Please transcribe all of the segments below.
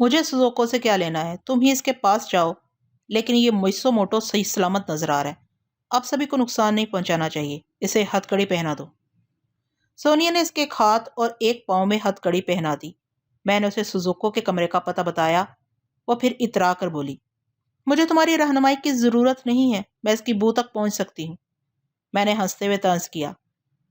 مجھے سزوکو سے کیا لینا ہے؟ تم ہی اس کے پاس جاؤ، لیکن یہ میسو موٹو صحیح سلامت نظر آ رہا ہے۔ اب سبھی کو نقصان نہیں پہنچانا چاہیے، اسے ہتھ کڑی پہنا دو۔ سونیا نے اس کے ایک ہاتھ اور ایک پاؤں میں ہتھ کڑی پہنا دی۔ میں نے اسے سزوکو کے کمرے کا پتہ بتایا۔ وہ پھر اترا کر بولی، مجھے تمہاری رہنمائی کی ضرورت نہیں ہے، میں اس کی بو تک پہنچ سکتی ہوں۔ میں نے ہنستے ہوئے طنز کیا،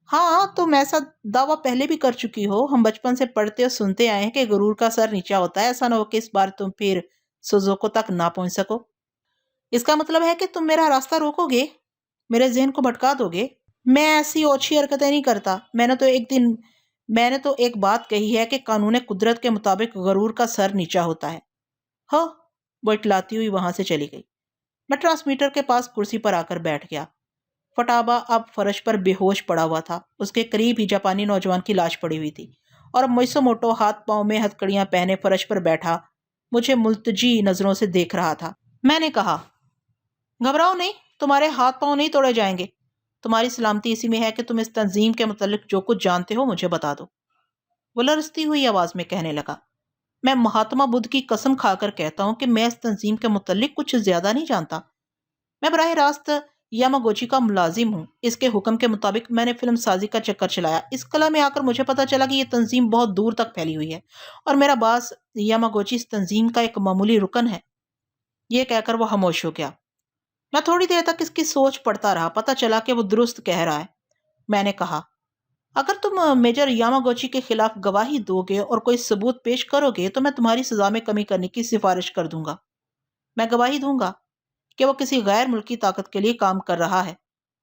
ہاں تم ایسا دعویٰ پہلے بھی کر چکی ہو، ہم بچپن سے پڑھتے اور سنتے آئے ہیں کہ غرور کا سر نیچا ہوتا ہے، ایسا نہ ہو کہ اس بار تم پھر سوزوکو تک نہ پہنچ سکو۔ اس کا مطلب ہے کہ تم میرا راستہ روکو گے، میرے ذہن کو بھٹکا دو گے۔ میں ایسی اوچھی حرکتیں نہیں کرتا، میں نے تو ایک بات کہی ہے کہ قانون قدرت کے مطابق غرور کا سر نیچا ہوتا ہے۔ ہو، وہ اٹلاتی ہوئی وہاں سے چلی گئی۔ میں ٹرانسمیٹر کے پاس کرسی پر آ کر بیٹھ گیا۔ فٹابا اب فرش پر بے ہوش پڑا ہوا تھا، اس کے قریب ہی جاپانی نوجوان کی لاش پڑی ہوئی تھی، اور مویسو موٹو ہاتھ پاؤں میں ہتھ کڑیاں پہنے فرش پر بیٹھا مجھے ملتجی نظروں سے دیکھ رہا تھا۔ میں نے کہا، گھبراؤ نہیں، تمہارے ہاتھ پاؤں نہیں توڑے جائیں گے، تمہاری سلامتی اسی میں ہے کہ تم اس تنظیم کے متعلق جو کچھ جانتے ہو مجھے بتا دو۔ وہ لرزتی ہوئی آواز میں کہنے لگا، میں مہاتما بدھ کی قسم کھا کر کہتا ہوں کہ میں اس تنظیم کے متعلق کچھ زیادہ نہیں جانتا۔ میں براہ راست یاماگوچی کا ملازم ہوں، اس کے حکم کے مطابق میں نے فلم سازی کا چکر چلایا۔ اس کلا میں آ کر مجھے پتا چلا کہ یہ تنظیم بہت دور تک پھیلی ہوئی ہے، اور میرا باس یاماگوچی اس تنظیم کا ایک معمولی رکن ہے۔ یہ کہہ کر وہ خاموش ہو گیا۔ میں تھوڑی دیر تک اس کی سوچ پڑتا رہا، پتا چلا کہ وہ درست کہہ رہا ہے۔ میں نے کہا، اگر تم میجر یاماگوچی کے خلاف گواہی دو گے اور کوئی ثبوت پیش کرو گے تو میں تمہاری سزا میں کمی کرنے کی سفارش کر دوں گا۔ میں گواہی دوں گا کہ وہ کسی غیر ملکی طاقت کے لیے کام کر رہا ہے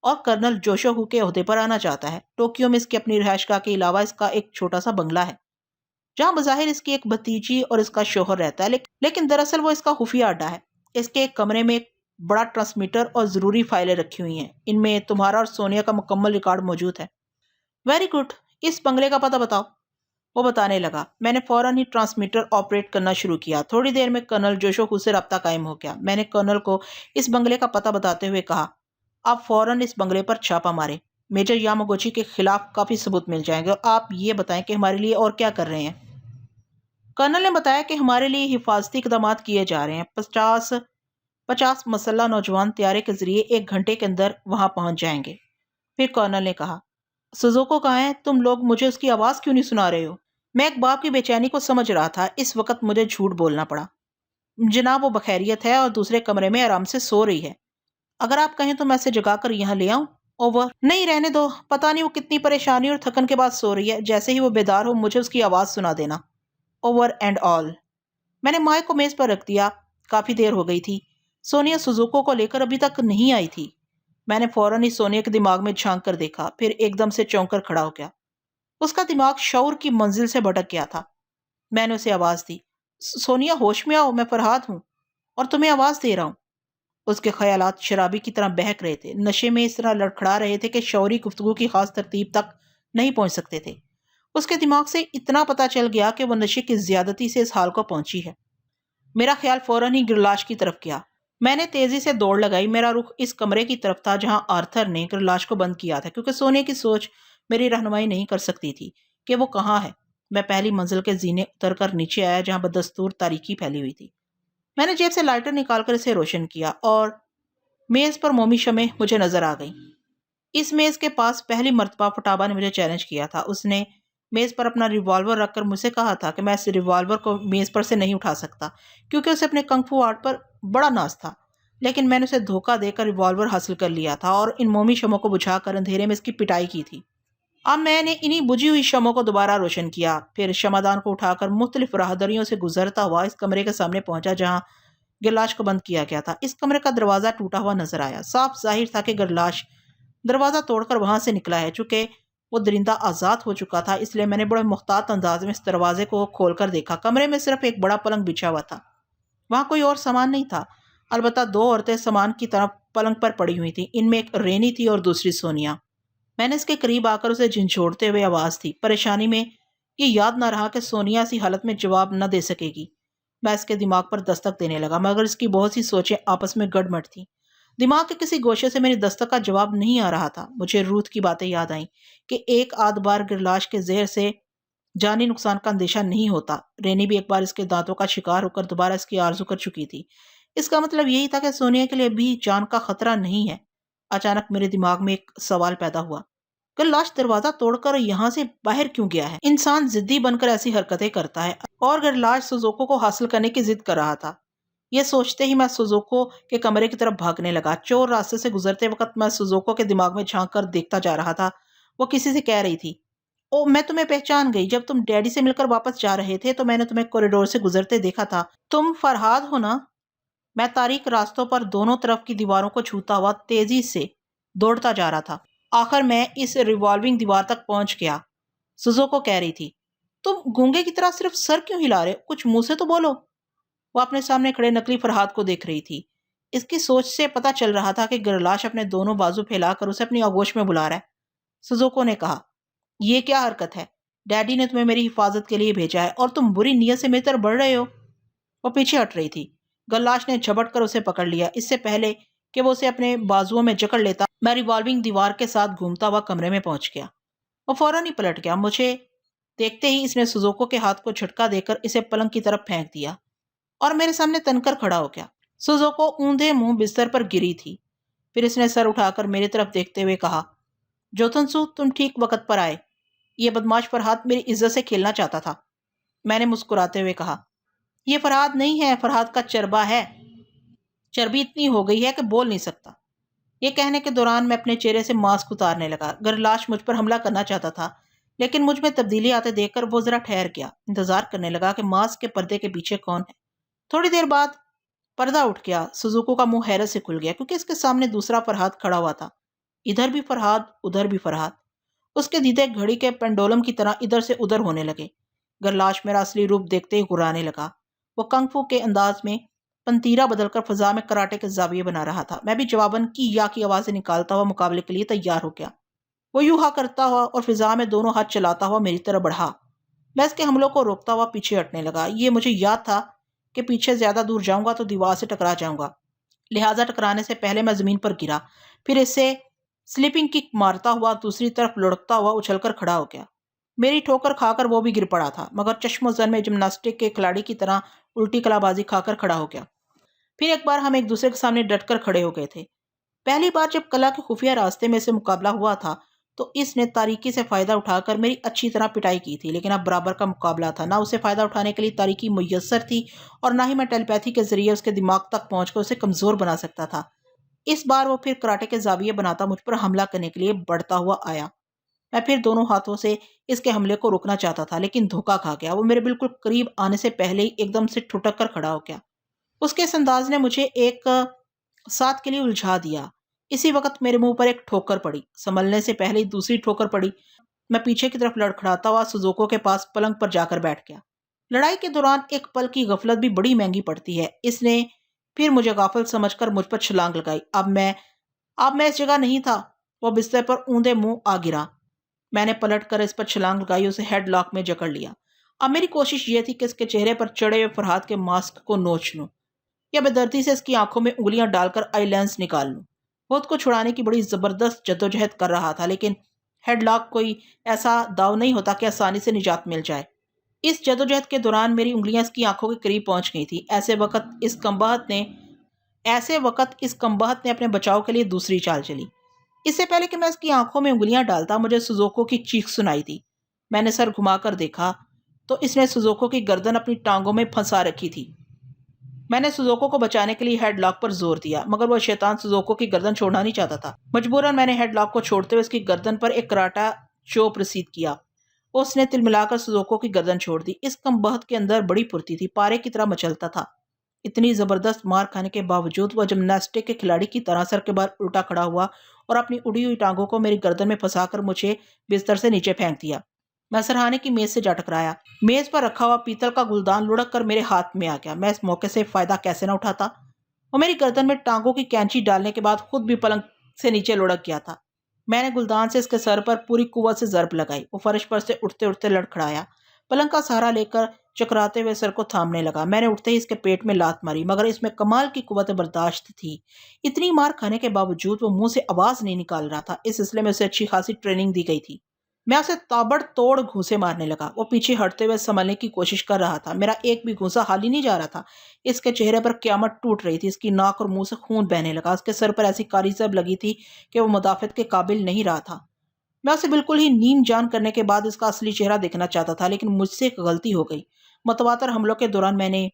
اور کرنل جوشوہو کے عہدے پر آنا چاہتا ہے۔ ٹوکیو میں اس کی اپنی رہائش گاہ کے علاوہ اس کا ایک چھوٹا سا بنگلہ ہے، جہاں بظاہر اس کی ایک بھتیجی اور اس کا شوہر رہتا ہے، لیکن دراصل وہ اس کا خفیہ اڈا ہے۔ اس کے ایک کمرے میں ایک بڑا ٹرانسمیٹر اور ضروری فائلیں رکھی ہوئی ہیں، ان میں تمہارا اور سونیا کا مکمل ریکارڈ موجود ہے۔ ویری گڈ، اس بنگلے کا پتہ بتاؤ۔ وہ بتانے لگا۔ میں نے فوراً ہی ٹرانسمیٹر آپریٹ کرنا شروع کیا۔ تھوڑی دیر میں کرنل جوشوہو سے رابطہ قائم ہو گیا۔ میں نے کرنل کو اس بنگلے کا پتہ بتاتے ہوئے کہا، آپ فوراً اس بنگلے پر چھاپہ ماریں، میجر یاماگوچی کے خلاف کافی ثبوت مل جائیں گے، اور آپ یہ بتائیں کہ ہمارے لیے اور کیا کر رہے ہیں۔ کرنل نے بتایا کہ ہمارے لیے حفاظتی اقدامات کیے جا رہے ہیں۔ 50 مسلح نوجوان طیارے کے ذریعے 1 گھنٹے کے اندر وہاں پہنچ جائیں گے۔ پھر کرنل نے کہا، سوزوکو کہاں ہے؟ تم لوگ مجھے اس کی آواز کیوں نہیں سنا رہے ہو؟ میں ایک باپ کی بے چینی کو سمجھ رہا تھا، اس وقت مجھے جھوٹ بولنا پڑا۔ جناب، وہ بخیریت ہے اور دوسرے کمرے میں آرام سے سو رہی ہے، اگر آپ کہیں تو میں اسے جگا کر یہاں لے آؤں؟ اوور، نہیں رہنے دو، پتہ نہیں وہ کتنی پریشانی اور تھکن کے بعد سو رہی ہے، جیسے ہی وہ بیدار ہو مجھے اس کی آواز سنا دینا۔ Over and all. میں نے مائع کو میز پر رکھ دیا۔ کافی دیر ہو گئی تھی، سونیا سوزوکو کو لے کر ابھی تک نہیں آئی تھی۔ میں نے فوراً ہی سونیا کے دماغ میں جھانک کر دیکھا، پھر ایک دم سے چونک کر کھڑا ہو گیا۔ اس کا دماغ شعور کی منزل سے بھٹک گیا تھا۔ میں نے اسے آواز دی، سونیا ہوش میں آؤ، میں فرہاد ہوں اور تمہیں آواز دے رہا ہوں۔ اس کے خیالات شرابی کی طرح بہک رہے تھے، نشے میں اس طرح لڑکھڑا رہے تھے کہ شعوری گفتگو کی خاص ترتیب تک نہیں پہنچ سکتے تھے۔ اس کے دماغ سے اتنا پتہ چل گیا کہ وہ نشے کی زیادتی سے اس حال کو پہنچی ہے۔ میرا خیال فوراً ہی گرلاش کی طرف گیا۔ میں نے تیزی سے دوڑ لگائی۔ میرا رخ اس کمرے کی طرف تھا جہاں آرتھر نے گرلاش کو بند کیا تھا، کیونکہ سونیا کی سوچ میری رہنمائی نہیں کر سکتی تھی کہ وہ کہاں ہے۔ میں پہلی منزل کے زینے اتر کر نیچے آیا جہاں بدستور تاریکی پھیلی ہوئی تھی۔ میں نے جیب سے لائٹر نکال کر اسے روشن کیا اور میز پر مومی شمع مجھے نظر آ گئی۔ اس میز کے پاس پہلی مرتبہ فٹابا نے مجھے چیلنج کیا تھا۔ اس نے میز پر اپنا ریوالور رکھ کر مجھ سے کہا تھا کہ میں اس ریوالور کو میز پر سے نہیں اٹھا سکتا کیونکہ اسے اپنے کنگ فو آرٹ پر بڑا ناز تھا، لیکن میں نے اسے دھوکہ دے کر ریوالور حاصل کر لیا تھا اور ان مومی شمعوں کو بجھا کر اندھیرے میں اس کی پٹائی کی تھی۔ اب میں نے انہی بجھی ہوئی شمعوں کو دوبارہ روشن کیا، پھر شمعدان کو اٹھا کر مختلف راہدریوں سے گزرتا ہوا اس کمرے کے سامنے پہنچا جہاں گرلاش کو بند کیا گیا تھا۔ اس کمرے کا دروازہ ٹوٹا ہوا نظر آیا۔ صاف ظاہر تھا کہ گرلاش دروازہ توڑ کر وہاں سے نکلا ہے۔ چونکہ وہ درندہ آزاد ہو چکا تھا، اس لیے میں نے بڑے محتاط انداز میں اس دروازے کو کھول کر دیکھا۔ کمرے میں صرف ایک بڑا پلنگ بچھا ہوا تھا، وہاں کوئی اور سامان نہیں تھا، البتہ 2 عورتیں سامان کی طرف پلنگ پر پڑی ہوئی تھیں۔ ان میں ایک رینی تھی اور دوسری سونیا۔ میں نے اس کے قریب آ کر اسے جھنجھوڑتے ہوئے آواز دی۔ پریشانی میں یہ یاد نہ رہا کہ سونیا اسی حالت میں جواب نہ دے سکے گی۔ میں اس کے دماغ پر دستک دینے لگا، مگر اس کی بہت سی سوچیں آپس میں گڑمٹ تھیں۔ دماغ کے کسی گوشے سے میری دستک کا جواب نہیں آ رہا تھا۔ مجھے روتھ کی باتیں یاد آئیں کہ ایک آدھ بار گرلاش کے زہر سے جانی نقصان کا اندیشہ نہیں ہوتا۔ رینی بھی ایک بار اس کے دانتوں کا شکار ہو کر دوبارہ اس کی آرزو کر چکی تھی۔ اس کا مطلب یہی تھا کہ سونیا کے لیے بھی جان کا خطرہ نہیں ہے۔ اچانک میرے دماغ میں ایک سوال پیدا ہوا، لاش دروازہ توڑ کر یہاں سے باہر کیوں گیا ہے؟ انسان ضدی بن کر ایسی حرکتیں کرتا ہے، اور اگر لاش سوزوکو کو حاصل کرنے کی ضد کر رہا تھا۔ یہ سوچتے ہی میں سوزوکو کے کمرے کی طرف بھاگنے لگا۔ چور راستے سے گزرتے وقت میں سوزوکو کے دماغ میں جھانک کر دیکھتا جا رہا تھا۔ وہ کسی سے کہہ رہی تھی، او میں تمہیں پہچان گئی، جب تم ڈیڈی سے مل کر واپس جا رہے تھے تو میں نے تمہیں کوریڈور سے گزرتے دیکھا تھا۔ تم فرہاد ہو نا؟ میں تاریک راستوں پر دونوں طرف کی دیواروں کو چھوتا ہوا تیزی سے دوڑتا جا رہا تھا۔ آخر میں اس ریوالونگ دیوار تک پہنچ گیا۔ سوزوکو کہہ رہی تھی، تم گونگے کی طرح صرف سر کیوں ہلا رہے؟ کچھ منہ سے تو بولو۔ وہ اپنے سامنے کھڑے نکلی فرہاد کو دیکھ رہی تھی۔ اس کی سوچ سے پتہ چل رہا تھا کہ گرلاش اپنے دونوں بازو پھیلا کر اسے اپنی آغوش میں بلا رہا ہے۔ سوزوکو نے کہا، یہ کیا حرکت ہے؟ ڈیڈی نے تمہیں میری حفاظت کے لیے بھیجا ہے اور تم بری نیت سے میری طرف بڑھ رہے ہو۔ وہ پیچھے ہٹ رہی تھی۔ گرلاش نے جھپٹ کر اسے پکڑ لیا۔ اس سے پہلے کہ وہ اسے اپنے بازوؤں میں جکڑ لیتا، میں ریوالونگ دیوار کے ساتھ گھومتا ہوا کمرے میں پہنچ گیا۔ وہ فوراً ہی پلٹ گیا۔ مجھے دیکھتے ہی اس نے سوزوکو کے ہاتھ کو جھٹکا دے کر اسے پلنگ کی طرف پھینک دیا اور میرے سامنے تن کر کھڑا ہو گیا۔ سوزوکو اوندھے منہ بستر پر گری تھی۔ پھر اس نے سر اٹھا کر میری طرف دیکھتے ہوئے کہا، جوتنسو تم ٹھیک وقت پر آئے۔ یہ بدماش فرہاد میری عزت سے کھیلنا چاہتا تھا۔ میں نے مسکراتے ہوئے کہا، یہ فرہاد نہیں ہے، فرہاد کا چربا ہے۔ چربی اتنی ہو گئی ہے کہ بول نہیں سکتا۔ یہ کہنے کے دوران میں اپنے چہرے سے ماسک اتارنے لگا۔ گرلاش مجھ پر حملہ کرنا چاہتا تھا، لیکن مجھ میں تبدیلی آتے دیکھ کر وہ ذرا ٹھہر گیا، انتظار کرنے لگا کہ ماسک کے پردے کے پیچھے کون ہے۔ تھوڑی دیر بعد پردہ اٹھ گیا۔ سوزوکو کا منہ حیرت سے کھل گیا کیونکہ اس کے سامنے دوسرا فرہاد کھڑا ہوا تھا۔ ادھر بھی فرہاد، ادھر بھی فرہاد۔ اس کے دیدے گھڑی کے پینڈولم کی طرح ادھر سے ادھر ہونے لگے۔ گرلاش میرا اصلی روپ دیکھتے ہی گرانے لگا۔ وہ کنگ فو کے انداز میں پنتیرا بدل کر فضا میں کراٹے کے زاویے بنا رہا تھا۔ میں بھی جواباً کی یا کی آوازیں نکالتا ہوا مقابلے کے لیے تیار ہو گیا۔ وہ یوں ہا کرتا ہوا اور فضا میں دونوں ہاتھ چلاتا ہوا میری طرف بڑھا۔ میں اس کے حملوں کو روکتا ہوا پیچھے ہٹنے لگا۔ یہ مجھے یاد تھا کہ پیچھے زیادہ دور جاؤں گا تو دیوار سے ٹکرا جاؤں گا، لہٰذا ٹکرانے سے پہلے میں زمین پر گرا، پھر اسے سلیپنگ کک مارتا ہوا دوسری طرف لڑکتا ہوا اچھل کر کھڑا ہو گیا۔ میری ٹھوکر کھا کر وہ بھی گر پڑا تھا، مگر چشم و زن میں جمناسٹک کے کھلاڑی کی طرح الٹی کلا بازی کھا کر کھڑا ہو گیا۔ پھر ایک بار ہم ایک دوسرے کے سامنے ڈٹ کر کھڑے ہو گئے تھے۔ پہلی بار جب کلا کے خفیہ راستے میں سے مقابلہ ہوا تھا تو اس نے تاریکی سے فائدہ اٹھا کر میری اچھی طرح پٹائی کی تھی، لیکن اب برابر کا مقابلہ تھا۔ نہ اسے فائدہ اٹھانے کے لیے تاریکی میسر تھی اور نہ ہی میں ٹیلی پیتھی کے ذریعے اس کے دماغ تک پہنچ کر اسے کمزور بنا سکتا تھا۔ اس بار وہ پھر کراٹے کے زاویے بناتا مجھ پر حملہ کرنے کے لیے بڑھتا ہوا آیا۔ میں پھر دونوں ہاتھوں سے اس کے حملے کو روکنا چاہتا تھا، لیکن دھوکہ کھا گیا۔ وہ میرے بالکل قریب آنے سے پہلے ہی ایک دم سے ٹھٹک کر کھڑا ہو گیا۔ اس کے اس انداز نے مجھے ایک ساتھ کے لیے الجھا دیا۔ اسی وقت میرے منہ پر ایک ٹھوکر پڑی۔ سنبھلنے سے پہلے ہی دوسری ٹھوکر پڑی۔ میں پیچھے کی طرف لڑکھڑاتا ہوا سوزوکو کے پاس پلنگ پر جا کر بیٹھ گیا۔ لڑائی کے دوران ایک پل کی غفلت بھی بڑی مہنگی پڑتی ہے۔ اس نے پھر مجھے غافل سمجھ کر مجھ پر چھلانگ لگائی۔ اب میں اس جگہ نہیں تھا۔ وہ بستر پر اوندے منہ آ گرا۔ میں نے پلٹ کر اس پر چھلانگ لگائی، اسے ہیڈ لاک میں جکڑ لیا۔ اب میری کوشش یہ تھی کہ اس کے چہرے پر چڑھے ہوئے فرہاد کے ماسک کو نوچ لوں یا بے دردی سے اس کی آنکھوں میں انگلیاں ڈال کر آئی لینس نکال لوں۔ خود کو چھڑانے کی بڑی زبردست جدوجہد کر رہا تھا، لیکن ہیڈ لاک کوئی ایسا داؤ نہیں ہوتا کہ آسانی سے نجات مل جائے۔ اس جدوجہد کے دوران میری انگلیاں اس کی آنکھوں کے قریب پہنچ گئی تھی۔ ایسے وقت اس کمبہت نے اپنے بچاؤ کے لیے دوسری چال چلی۔ اس سے پہلے کہ میں اس کی آنکھوں میں انگلیاں ڈالتا، مجھے سوزوکو کی چیخ سنائی دی۔ میں نے سر گھما کر دیکھا تو اس نے سوزوکو کی گردن اپنی ٹانگوں میں پھنسا رکھی تھی۔ میں نے سوزوکو کو بچانے کے لیے ہیڈ لاک پر زور دیا، مگر وہ شیطان سوزوکو کی گردن چھوڑنا نہیں چاہتا تھا۔ مجبوراً میں نے ہیڈ لاک کو چھوڑتے ہوئے اس کی گردن پر ایک کراٹا چوپ رسید کیا۔ اس نے تل ملا کر سوزوکو کی گردن چھوڑ دی۔ اس کمبخت کے اندر بڑی پھرتی تھی، پارے کی طرح مچلتا تھا۔ اتنی زبردست مار کھانے کے باوجود وہ جمناسٹک کے کھلاڑی کی طرح سر کے بال الٹا کھڑا ہوا اور اپنی اڑی ہوئی ٹانگوں کو میری گردن میں پھنسا کر مجھے بستر سے نیچے پھینک دیا۔ میں سرہانے کی میز سے جا ٹکرایا۔ میز پر رکھا ہوا پیتل کا گلدان لڑک کر میرے ہاتھ میں آ گیا۔ میں اس موقع سے فائدہ کیسے نہ اٹھاتا۔ وہ میری گردن میں ٹانگوں کی کینچی ڈالنے کے بعد خود بھی پلنگ سے نیچے لڑک گیا تھا۔ میں نے گلدان سے اس کے سر پر پوری قوت سے ضرب لگائی۔ وہ فرش پر سے اٹھتے اٹھتے لڑکھڑایا، پلنگ کا سہارا لے کر چکراتے ہوئے سر کو تھامنے لگا۔ میں نے اٹھتے ہی اس کے پیٹ میں لات ماری، مگر اس میں کمال کی قوت برداشت تھی۔ اتنی مار کھانے کے باوجود وہ منہ سے آواز نہیں نکال رہا تھا۔ اس سلسلے میں اسے اچھی خاصی ٹریننگ دی گئی تھی۔ میں اسے تابڑ توڑ گھوسے مارنے لگا۔ وہ پیچھے ہٹتے ہوئے سنبھلنے کی کوشش کر رہا تھا۔ میرا ایک بھی گھوسا حال ہی نہیں جا رہا تھا۔ اس کے چہرے پر قیامت ٹوٹ رہی تھی۔ اس کی ناک اور منہ سے خون بہنے لگا۔ اس کے سر پر ایسی کاری زب لگی تھی کہ وہ مدافعت کے قابل نہیں رہا تھا۔ میں اسے بالکل ہی نیم جان کرنے کے بعد اس کا اصلی چہرہ دیکھنا چاہتا تھا، لیکن مجھ سے ایک غلطی ہو گئی۔ متواتر حملوں کے دوران میں نے